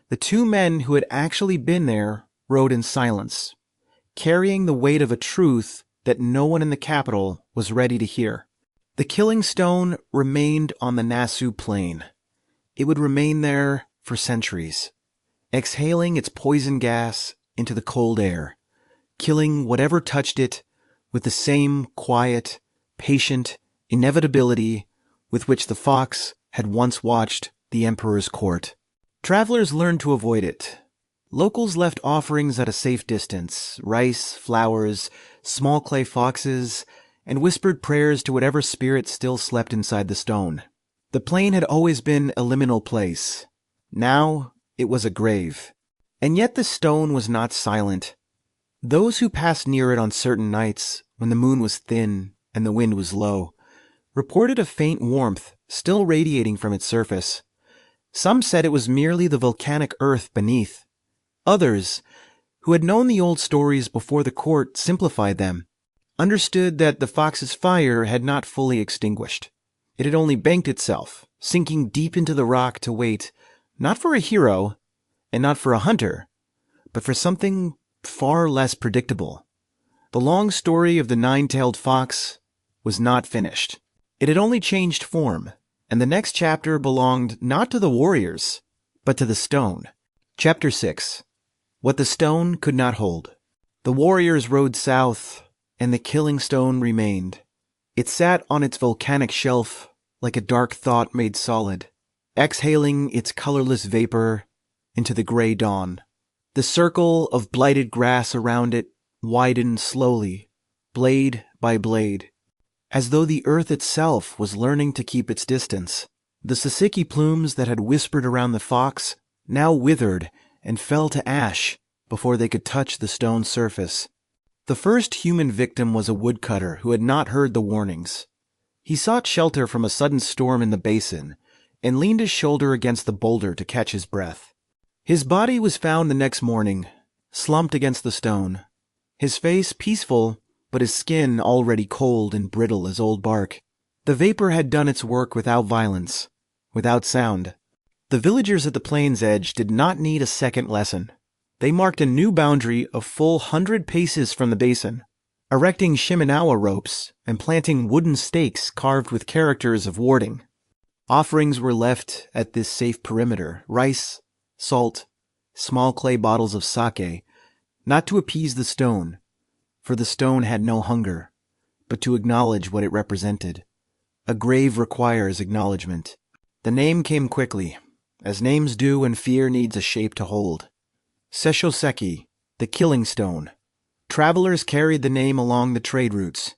the two men who had actually been there rode in silence, carrying the weight of a truth that no one in the capital was ready to hear. The killing stone remained on the Nasu Plain. It would remain there for centuries, exhaling its poison gas into the cold air, killing whatever touched it with the same quiet, patient inevitability with which the fox had once watched the emperor's court. Travelers learned to avoid it. Locals left offerings at a safe distance, rice, flowers, small clay foxes, and whispered prayers to whatever spirit still slept inside the stone. The plain had always been a liminal place. Now it was a grave. And yet the stone was not silent. Those who passed near it on certain nights, when the moon was thin and the wind was low, reported a faint warmth still radiating from its surface. Some said it was merely the volcanic earth beneath. Others, who had known the old stories before the court simplified them, understood that the fox's fire had not fully extinguished. It had only banked itself, sinking deep into the rock to wait, not for a hero, and not for a hunter, but for something far less predictable. The long story of the nine-tailed fox was not finished. It had only changed form, and the next chapter belonged not to the warriors, but to the stone. Chapter 6. What the stone could not hold. The warriors rode south, and the killing stone remained. It sat on its volcanic shelf like a dark thought made solid, exhaling its colorless vapor into the gray dawn. The circle of blighted grass around it widened slowly, blade by blade, as though the earth itself was learning to keep its distance. The Sessho-seki plumes that had whispered around the fox now withered and fell to ash before they could touch the stone surface. The first human victim was a woodcutter who had not heard the warnings. He sought shelter from a sudden storm in the basin and leaned his shoulder against the boulder to catch his breath. His body was found the next morning, slumped against the stone, his face peaceful, but his skin already cold and brittle as old bark. The vapor had done its work without violence, without sound. The villagers at the plain's edge did not need a second lesson. They marked a new boundary a full 100 paces from the basin, erecting shimenawa ropes and planting wooden stakes carved with characters of warding. Offerings were left at this safe perimeter: rice, salt, small clay bottles of sake, not to appease the stone, for the stone had no hunger, but to acknowledge what it represented. A grave requires acknowledgement. The name came quickly, as names do when fear needs a shape to hold. Sessho-seki, the killing stone. Travelers carried the name along the trade routes,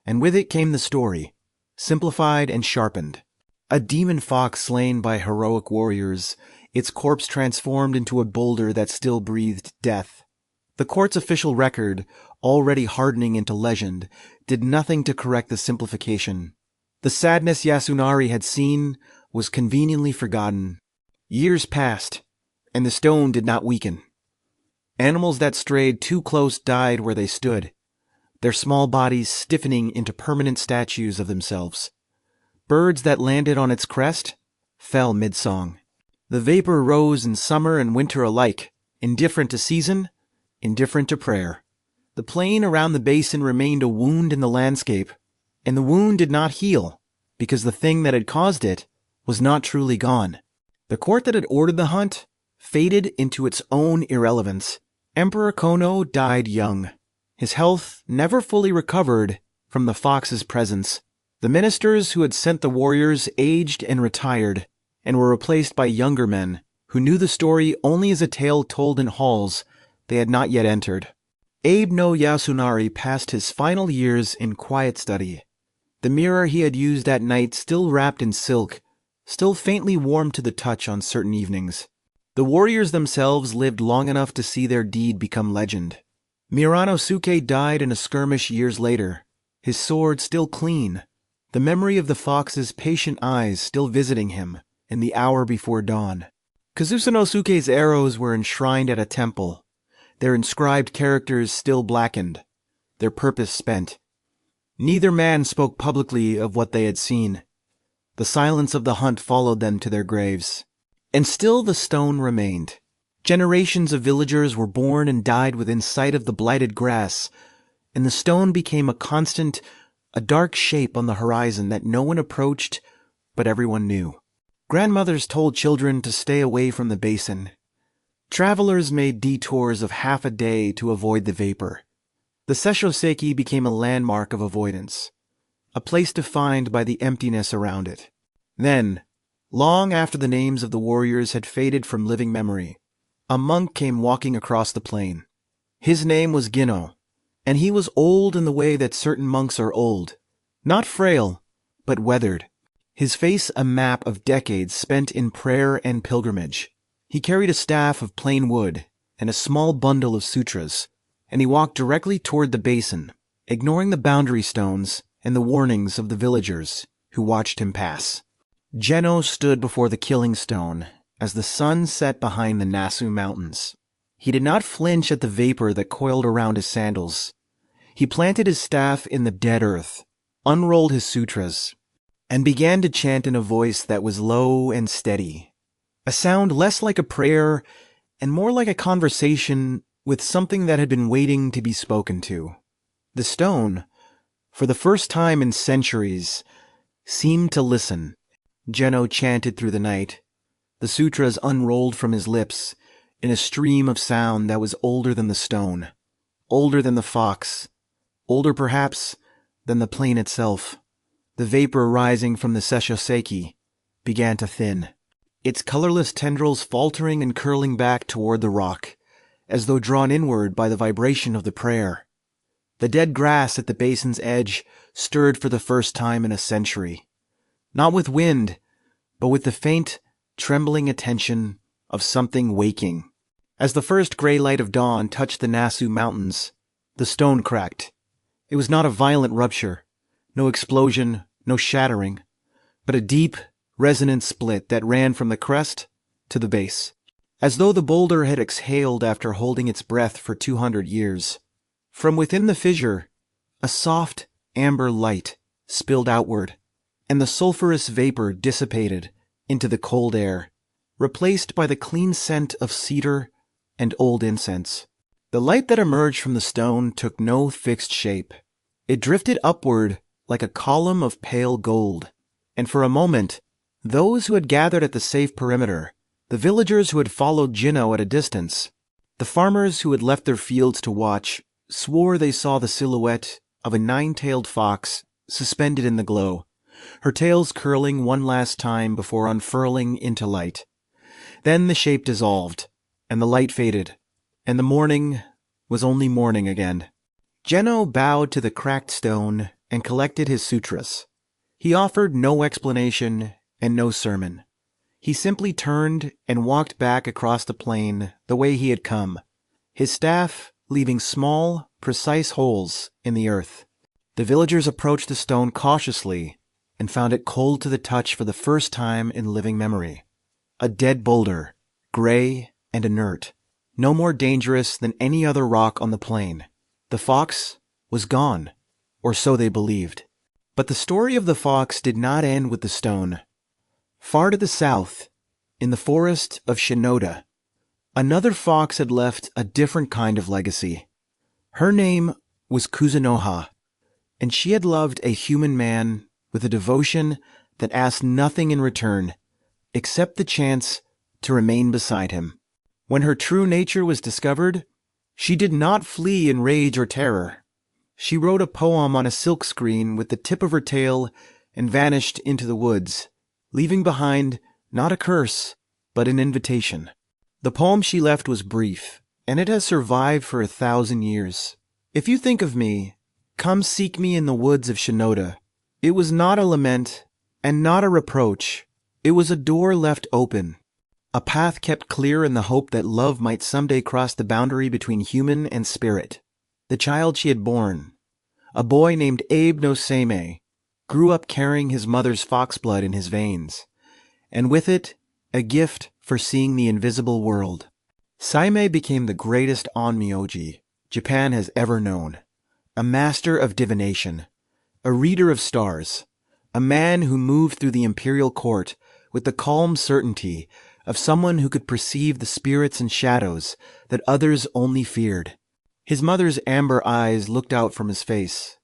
and with it came the story, simplified and sharpened. A demon fox slain by heroic warriors, its corpse transformed into a boulder that still breathed death. The court's official record, already hardening into legend, did nothing to correct the simplification. The sadness Yasunari had seen was conveniently forgotten. Years passed, and the stone did not weaken. Animals that strayed too close died where they stood, their small bodies stiffening into permanent statues of themselves. Birds that landed on its crest fell mid-song. The vapor rose in summer and winter alike, indifferent to season, indifferent to prayer. The plain around the basin remained a wound in the landscape, and the wound did not heal, because the thing that had caused it was not truly gone. The court that had ordered the hunt faded into its own irrelevance. Emperor Konoe died young. His health never fully recovered from the fox's presence. The ministers who had sent the warriors aged and retired, and were replaced by younger men who knew the story only as a tale told in halls they had not yet entered. Abe no Yasunari passed his final years in quiet study. The mirror he had used that night still wrapped in silk, still faintly warm to the touch on certain evenings. The warriors themselves lived long enough to see their deed become legend. Muranosuke died in a skirmish years later, his sword still clean, the memory of the fox's patient eyes still visiting him in the hour before dawn. Kuzunosuke's arrows were enshrined at a temple, their inscribed characters still blackened, their purpose spent. Neither man spoke publicly of what they had seen. The silence of the hunt followed them to their graves. And still the stone remained. Generations of villagers were born and died within sight of the blighted grass, and the stone became a constant, a dark shape on the horizon that no one approached, but everyone knew. Grandmothers told children to stay away from the basin. Travelers made detours of half a day to avoid the vapor. The Sessho-seki became a landmark of avoidance, a place defined by the emptiness around it. Then, long after the names of the warriors had faded from living memory, a monk came walking across the plain. His name was Ginno, and he was old in the way that certain monks are old, Not frail, but weathered. His face a map of decades spent in prayer and pilgrimage. He carried a staff of plain wood and a small bundle of sutras, and he walked directly toward the basin, ignoring the boundary stones and the warnings of the villagers who watched him pass. Geno stood before the killing stone as the sun set behind the Nasu mountains. He did not flinch at the vapor that coiled around his sandals. He planted his staff in the dead earth, unrolled his sutras, and began to chant in a voice that was low and steady, a sound less like a prayer and more like a conversation with something that had been waiting to be spoken to. The stone, for the first time in centuries, seemed to listen. Geno chanted through the night. The sutras unrolled from his lips in a stream of sound that was older than the stone, older than the fox, older perhaps than the plain itself. The vapor rising from the Sessho-seki began to thin, its colorless tendrils faltering and curling back toward the rock, as though drawn inward by the vibration of the prayer. The dead grass at the basin's edge stirred for the first time in a century, not with wind, but with the faint, trembling attention of something waking. As the first gray light of dawn touched the Nasu mountains, the stone cracked. It was not a violent rupture, no explosion, no shattering, but a deep, resonant split that ran from the crest to the base, as though the boulder had exhaled after holding its breath for 200 years. From within the fissure, a soft, amber light spilled outward, and the sulphurous vapor dissipated into the cold air, replaced by the clean scent of cedar and old incense. The light that emerged from the stone took no fixed shape. It drifted upward like a column of pale gold, and for a moment, those who had gathered at the safe perimeter, the villagers who had followed Geno at a distance, the farmers who had left their fields to watch, swore they saw the silhouette of a nine-tailed fox suspended in the glow, her tails curling one last time before unfurling into light. Then the shape dissolved, and the light faded, and the morning was only morning again. Geno bowed to the cracked stone and collected his sutras. He offered no explanation and no sermon. He simply turned and walked back across the plain the way he had come, his staff leaving small, precise holes in the earth. The villagers approached the stone cautiously and found it cold to the touch for the first time in living memory. A dead boulder, gray and inert, no more dangerous than any other rock on the plain. The fox was gone, or so they believed. But the story of the fox did not end with the stone. Far to the south, in the forest of Shinoda, another fox had left a different kind of legacy. Her name was Kuzunoha, and she had loved a human man with a devotion that asked nothing in return except the chance to remain beside him. When her true nature was discovered, she did not flee in rage or terror. She wrote a poem on a silk screen with the tip of her tail and vanished into the woods, leaving behind not a curse, but an invitation. The poem she left was brief, and it has survived for 1,000 years. If you think of me, come seek me in the woods of Shinoda. It was not a lament and not a reproach. It was a door left open, a path kept clear in the hope that love might someday cross the boundary between human and spirit. The child she had borne, a boy named Abe no Seimei, grew up carrying his mother's foxblood in his veins, and with it, a gift for seeing the invisible world. Seimei became the greatest onmyōji Japan has ever known, a master of divination, a reader of stars, a man who moved through the imperial court with the calm certainty of someone who could perceive the spirits and shadows that others only feared. His mother's amber eyes looked out from his face.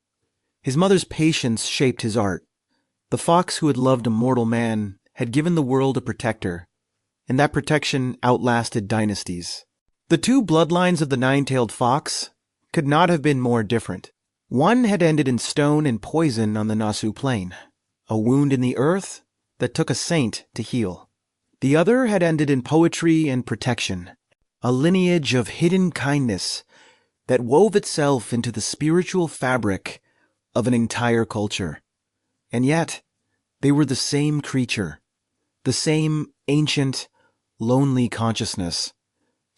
His mother's patience shaped his art. The fox who had loved a mortal man had given the world a protector, and that protection outlasted dynasties. The two bloodlines of the nine-tailed fox could not have been more different. One had ended in stone and poison on the Nasu Plain, a wound in the earth that took a saint to heal. The other had ended in poetry and protection, a lineage of hidden kindness that wove itself into the spiritual fabric of an entire culture. And yet, they were the same creature, the same ancient, lonely consciousness,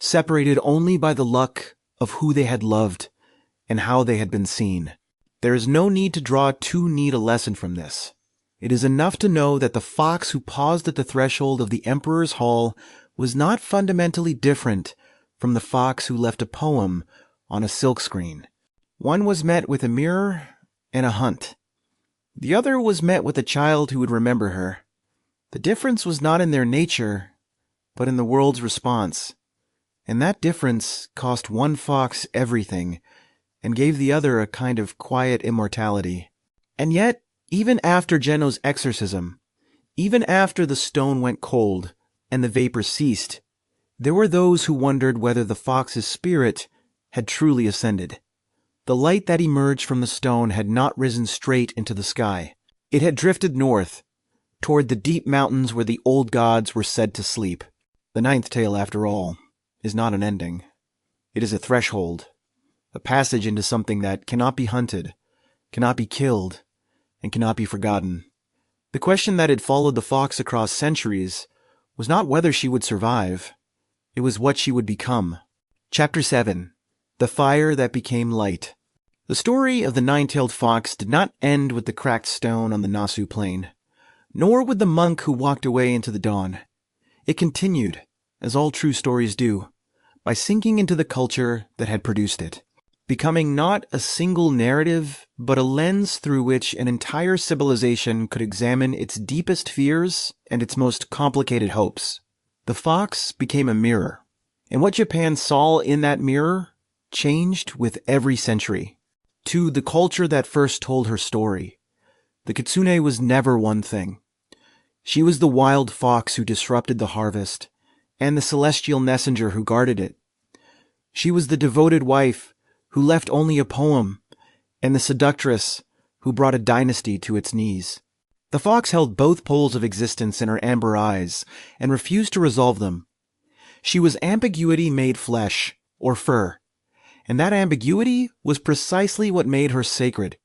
separated only by the luck of who they had loved and how they had been seen. There is no need to draw too neat a lesson from this. It is enough to know that the fox who paused at the threshold of the Emperor's hall was not fundamentally different from the fox who left a poem on a silkscreen. One was met with a mirror and a hunt. The other was met with a child who would remember her. The difference was not in their nature, but in the world's response. And that difference cost one fox everything and gave the other a kind of quiet immortality. And yet, even after Geno's exorcism, even after the stone went cold and the vapor ceased, there were those who wondered whether the fox's spirit had truly ascended. The light that emerged from the stone had not risen straight into the sky. It had drifted north, toward the deep mountains where the old gods were said to sleep. The ninth tale, after all, is not an ending. It is a threshold, a passage into something that cannot be hunted, cannot be killed, and cannot be forgotten. The question that had followed the fox across centuries was not whether she would survive. It was what she would become. Chapter 7. The Fire That Became Light. The story of the nine-tailed fox did not end with the cracked stone on the Nasu Plain, nor with the monk who walked away into the dawn. It continued, as all true stories do, by sinking into the culture that had produced it, becoming not a single narrative, but a lens through which an entire civilization could examine its deepest fears and its most complicated hopes. The fox became a mirror, and what Japan saw in that mirror changed with every century. To the culture that first told her story, the Kitsune was never one thing. She was the wild fox who disrupted the harvest, and the celestial messenger who guarded it. She was the devoted wife who left only a poem, and the seductress who brought a dynasty to its knees. The fox held both poles of existence in her amber eyes and refused to resolve them. She was ambiguity made flesh, or fur, and that ambiguity was precisely what made her sacred.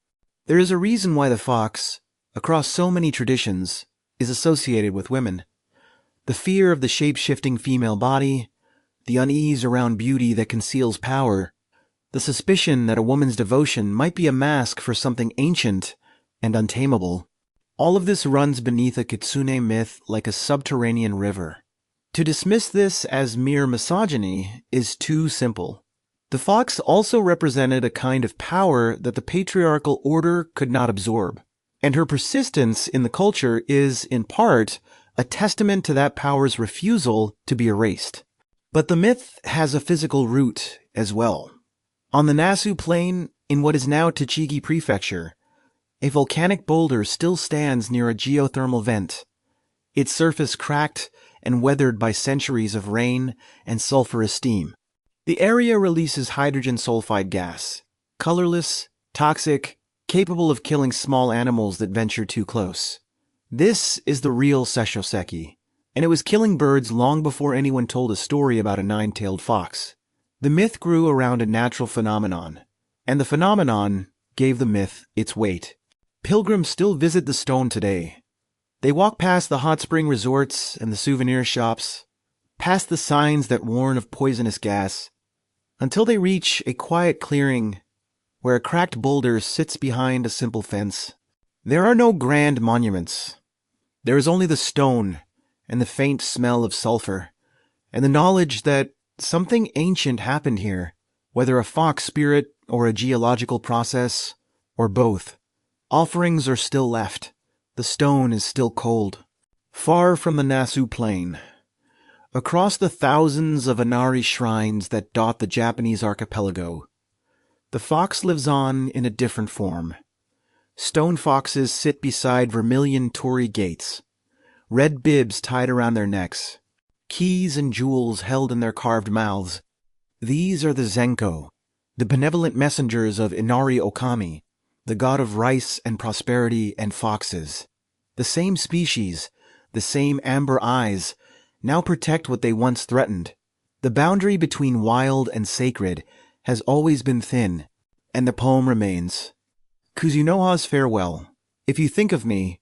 There is a reason why the fox, across so many traditions, is associated with women. The fear of the shape-shifting female body, the unease around beauty that conceals power, the suspicion that a woman's devotion might be a mask for something ancient and untamable. All of this runs beneath a Kitsune myth like a subterranean river. To dismiss this as mere misogyny is too simple. The fox also represented a kind of power that the patriarchal order could not absorb, and her persistence in the culture is, in part, a testament to that power's refusal to be erased. But the myth has a physical root as well. On the Nasu Plain, in what is now Tochigi Prefecture, a volcanic boulder still stands near a geothermal vent, its surface cracked and weathered by centuries of rain and sulfurous steam. The area releases hydrogen sulfide gas, colorless, toxic, capable of killing small animals that venture too close. This is the real Sessho-seki, and it was killing birds long before anyone told a story about a nine-tailed fox. The myth grew around a natural phenomenon, and the phenomenon gave the myth its weight. Pilgrims still visit the stone today. They walk past the hot spring resorts and the souvenir shops, past the signs that warn of poisonous gas, until they reach a quiet clearing where a cracked boulder sits behind a simple fence. There are no grand monuments. There is only the stone and the faint smell of sulfur, and the knowledge that something ancient happened here, whether a fox spirit or a geological process, or both. Offerings are still left. The stone is still cold. Far from the Nasu Plain, across the thousands of Inari shrines that dot the Japanese archipelago, the fox lives on in a different form. Stone foxes sit beside vermilion torii gates, red bibs tied around their necks, keys and jewels held in their carved mouths. These are the Zenko, the benevolent messengers of Inari Okami, the god of rice and prosperity and foxes. The same species, the same amber eyes, now protect what they once threatened. The boundary between wild and sacred has always been thin, and the poem remains. Kuzunoha's farewell. If you think of me,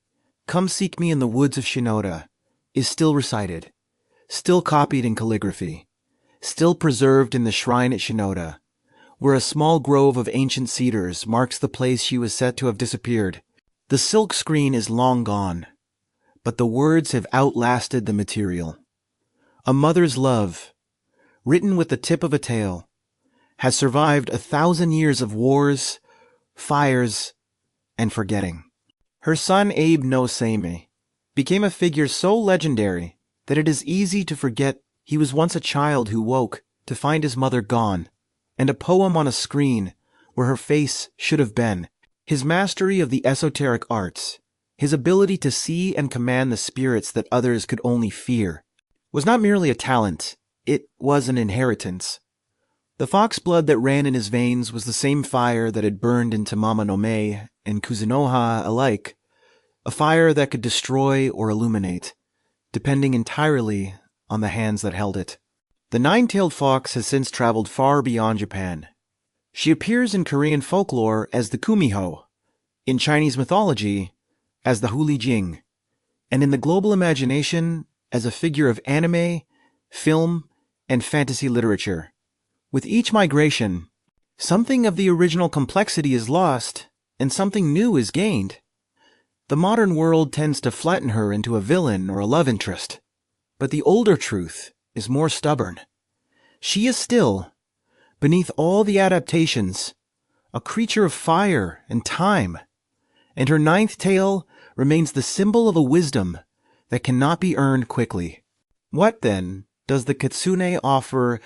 come seek me in the woods of Shinoda is still recited, still copied in calligraphy, still preserved in the shrine at Shinoda, where a small grove of ancient cedars marks the place she was said to have disappeared. The silk screen is long gone, but the words have outlasted the material. A mother's love, written with the tip of a tail, has survived 1,000 years of wars, fires, and forgetting. Her son Abe no Seimei became a figure so legendary that it is easy to forget he was once a child who woke to find his mother gone, and a poem on a screen where her face should have been. His mastery of the esoteric arts, his ability to see and command the spirits that others could only fear, was not merely a talent, it was an inheritance. The fox blood that ran in his veins was the same fire that had burned in Tamamo-no-Mae and Kuzunoha alike, a fire that could destroy or illuminate, depending entirely on the hands that held it. The nine-tailed fox has since traveled far beyond Japan. She appears in Korean folklore as the kumiho, in Chinese mythology as the hulijing, and in the global imagination as a figure of anime, film, and fantasy literature. With each migration, something of the original complexity is lost and something new is gained. The modern world tends to flatten her into a villain or a love interest, but the older truth is more stubborn. She is still, beneath all the adaptations, a creature of fire and time, and her ninth tail remains the symbol of a wisdom that cannot be earned quickly. What, then, does the Kitsune offer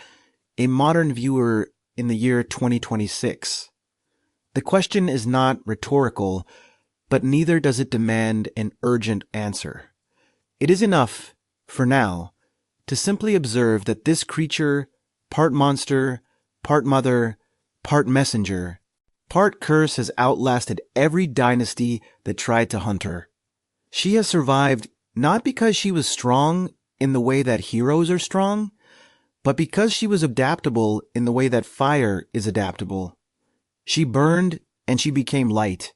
a modern viewer in the year 2026? The question is not rhetorical, but neither does it demand an urgent answer. It is enough, for now, to simply observe that this creature, part monster, part mother, part messenger, part curse, has outlasted every dynasty that tried to hunt her. She has survived not because she was strong in the way that heroes are strong, but because she was adaptable in the way that fire is adaptable. She burned and she became light,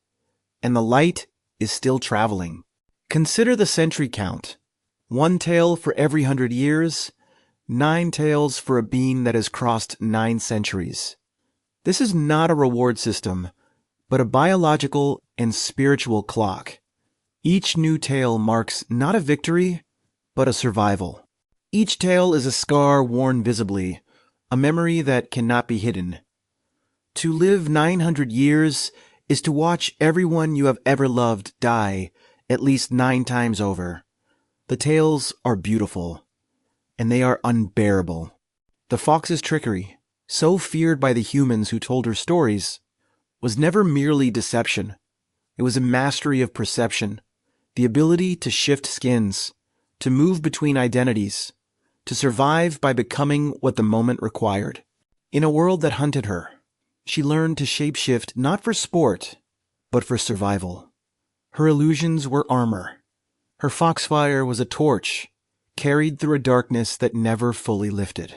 and the light is still traveling. Consider the century count. 1 tail for every 100 years, 9 tails for a being that has crossed 9 centuries. This is not a reward system, but a biological and spiritual clock. Each new tail marks not a victory, but a survival. Each tail is a scar worn visibly, a memory that cannot be hidden. To live 900 years is to watch everyone you have ever loved die at least 9 times over. The tales are beautiful, and they are unbearable. The fox's trickery, so feared by the humans who told her stories, was never merely deception. It was a mastery of perception, the ability to shift skins, to move between identities, to survive by becoming what the moment required. In a world that hunted her, she learned to shapeshift not for sport, but for survival. Her illusions were armor. Her foxfire was a torch, carried through a darkness that never fully lifted.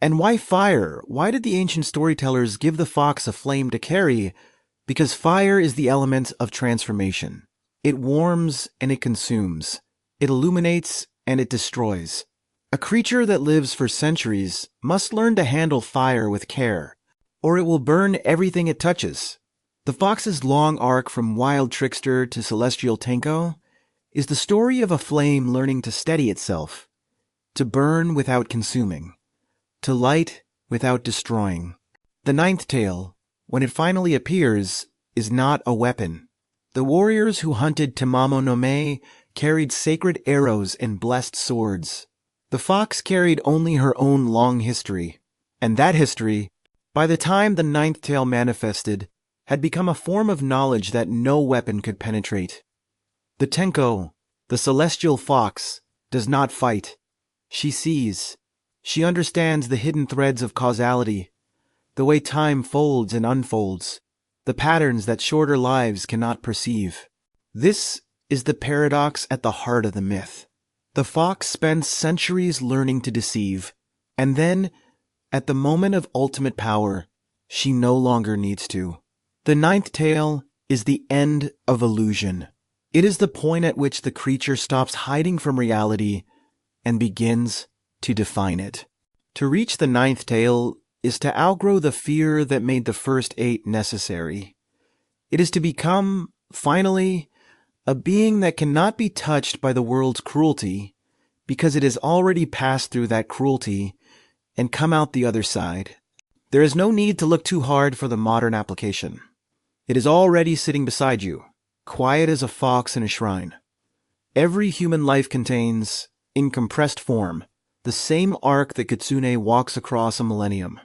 And why fire? Why did the ancient storytellers give the fox a flame to carry? Because fire is the element of transformation. It warms and it consumes. It illuminates and it destroys. A creature that lives for centuries must learn to handle fire with care, or it will burn everything it touches. The fox's long arc from wild trickster to celestial tenko is the story of a flame learning to steady itself, to burn without consuming, to light without destroying. The ninth tail, when it finally appears, is not a weapon. The warriors who hunted Tamamo-no-Mae carried sacred arrows and blessed swords. The fox carried only her own long history, and that history, by the time the ninth tail manifested, had become a form of knowledge that no weapon could penetrate. The tenko, the celestial fox, does not fight. She sees. She understands the hidden threads of causality, the way time folds and unfolds, the patterns that shorter lives cannot perceive. This is the paradox at the heart of the myth. The fox spends centuries learning to deceive, and then, at the moment of ultimate power, she no longer needs to. The ninth tail is the end of illusion. It is the point at which the creature stops hiding from reality and begins to define it. To reach the 9th tail is to outgrow the fear that made the first 8 necessary. It is to become, finally, a being that cannot be touched by the world's cruelty because it has already passed through that cruelty and come out the other side. There is no need to look too hard for the modern application. It is already sitting beside you, quiet as a fox in a shrine. Every human life contains, in compressed form, the same arc that Kitsune walks across a millennium.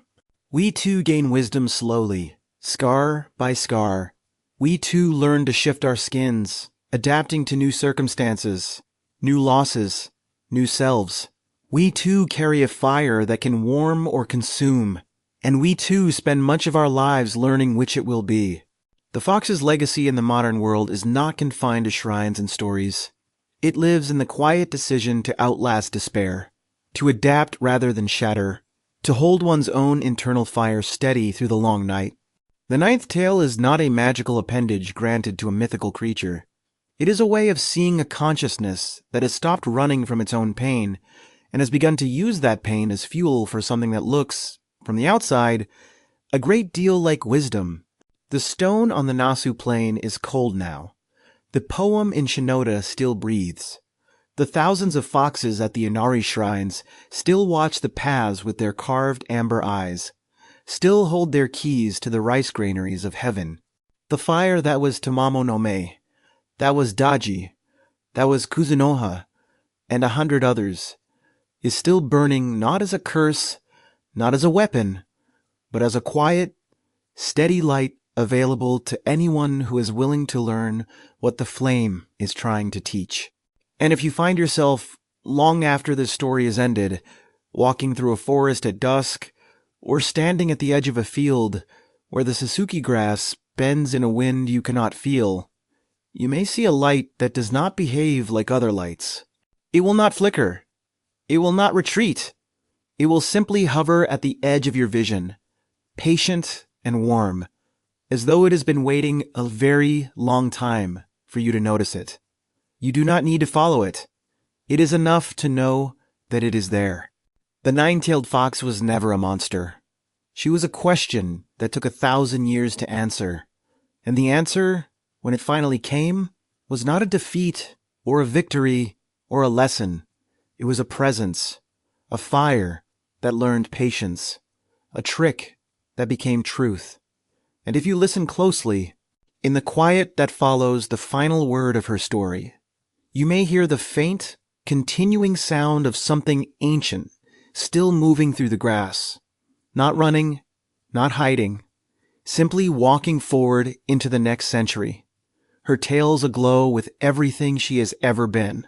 We too gain wisdom slowly, scar by scar. We too learn to shift our skins, adapting to new circumstances, new losses, new selves. We too carry a fire that can warm or consume, and we too spend much of our lives learning which it will be. The fox's legacy in the modern world is not confined to shrines and stories. It lives in the quiet decision to outlast despair, to adapt rather than shatter, to hold one's own internal fire steady through the long night. The 9th tail is not a magical appendage granted to a mythical creature. It is a way of seeing a consciousness that has stopped running from its own pain and has begun to use that pain as fuel for something that looks, from the outside, a great deal like wisdom. The stone on the Nasu Plain is cold now. The poem in Shinoda still breathes. The thousands of foxes at the Inari shrines still watch the paths with their carved amber eyes, still hold their keys to the rice granaries of heaven. The fire that was Tamamo-no-Mae, that was Daji, that was Kuzunoha, and 100 others, is still burning not as a curse, not as a weapon, but as a quiet, steady light available to anyone who is willing to learn what the flame is trying to teach. And if you find yourself, long after this story is ended, walking through a forest at dusk, or standing at the edge of a field where the Suzuki grass bends in a wind you cannot feel, you may see a light that does not behave like other lights. It will not flicker. It will not retreat. It will simply hover at the edge of your vision, patient and warm, as though it has been waiting a very long time for you to notice it. You do not need to follow it. It is enough to know that it is there. The 9-tailed fox was never a monster. She was a question that took 1,000 years to answer. And the answer, when it finally came, was not a defeat or a victory or a lesson. It was a presence, a fire that learned patience, a trick that became truth. And if you listen closely, in the quiet that follows the final word of her story, you may hear the faint, continuing sound of something ancient still moving through the grass, not running, not hiding, simply walking forward into the next century, her tails aglow with everything she has ever been.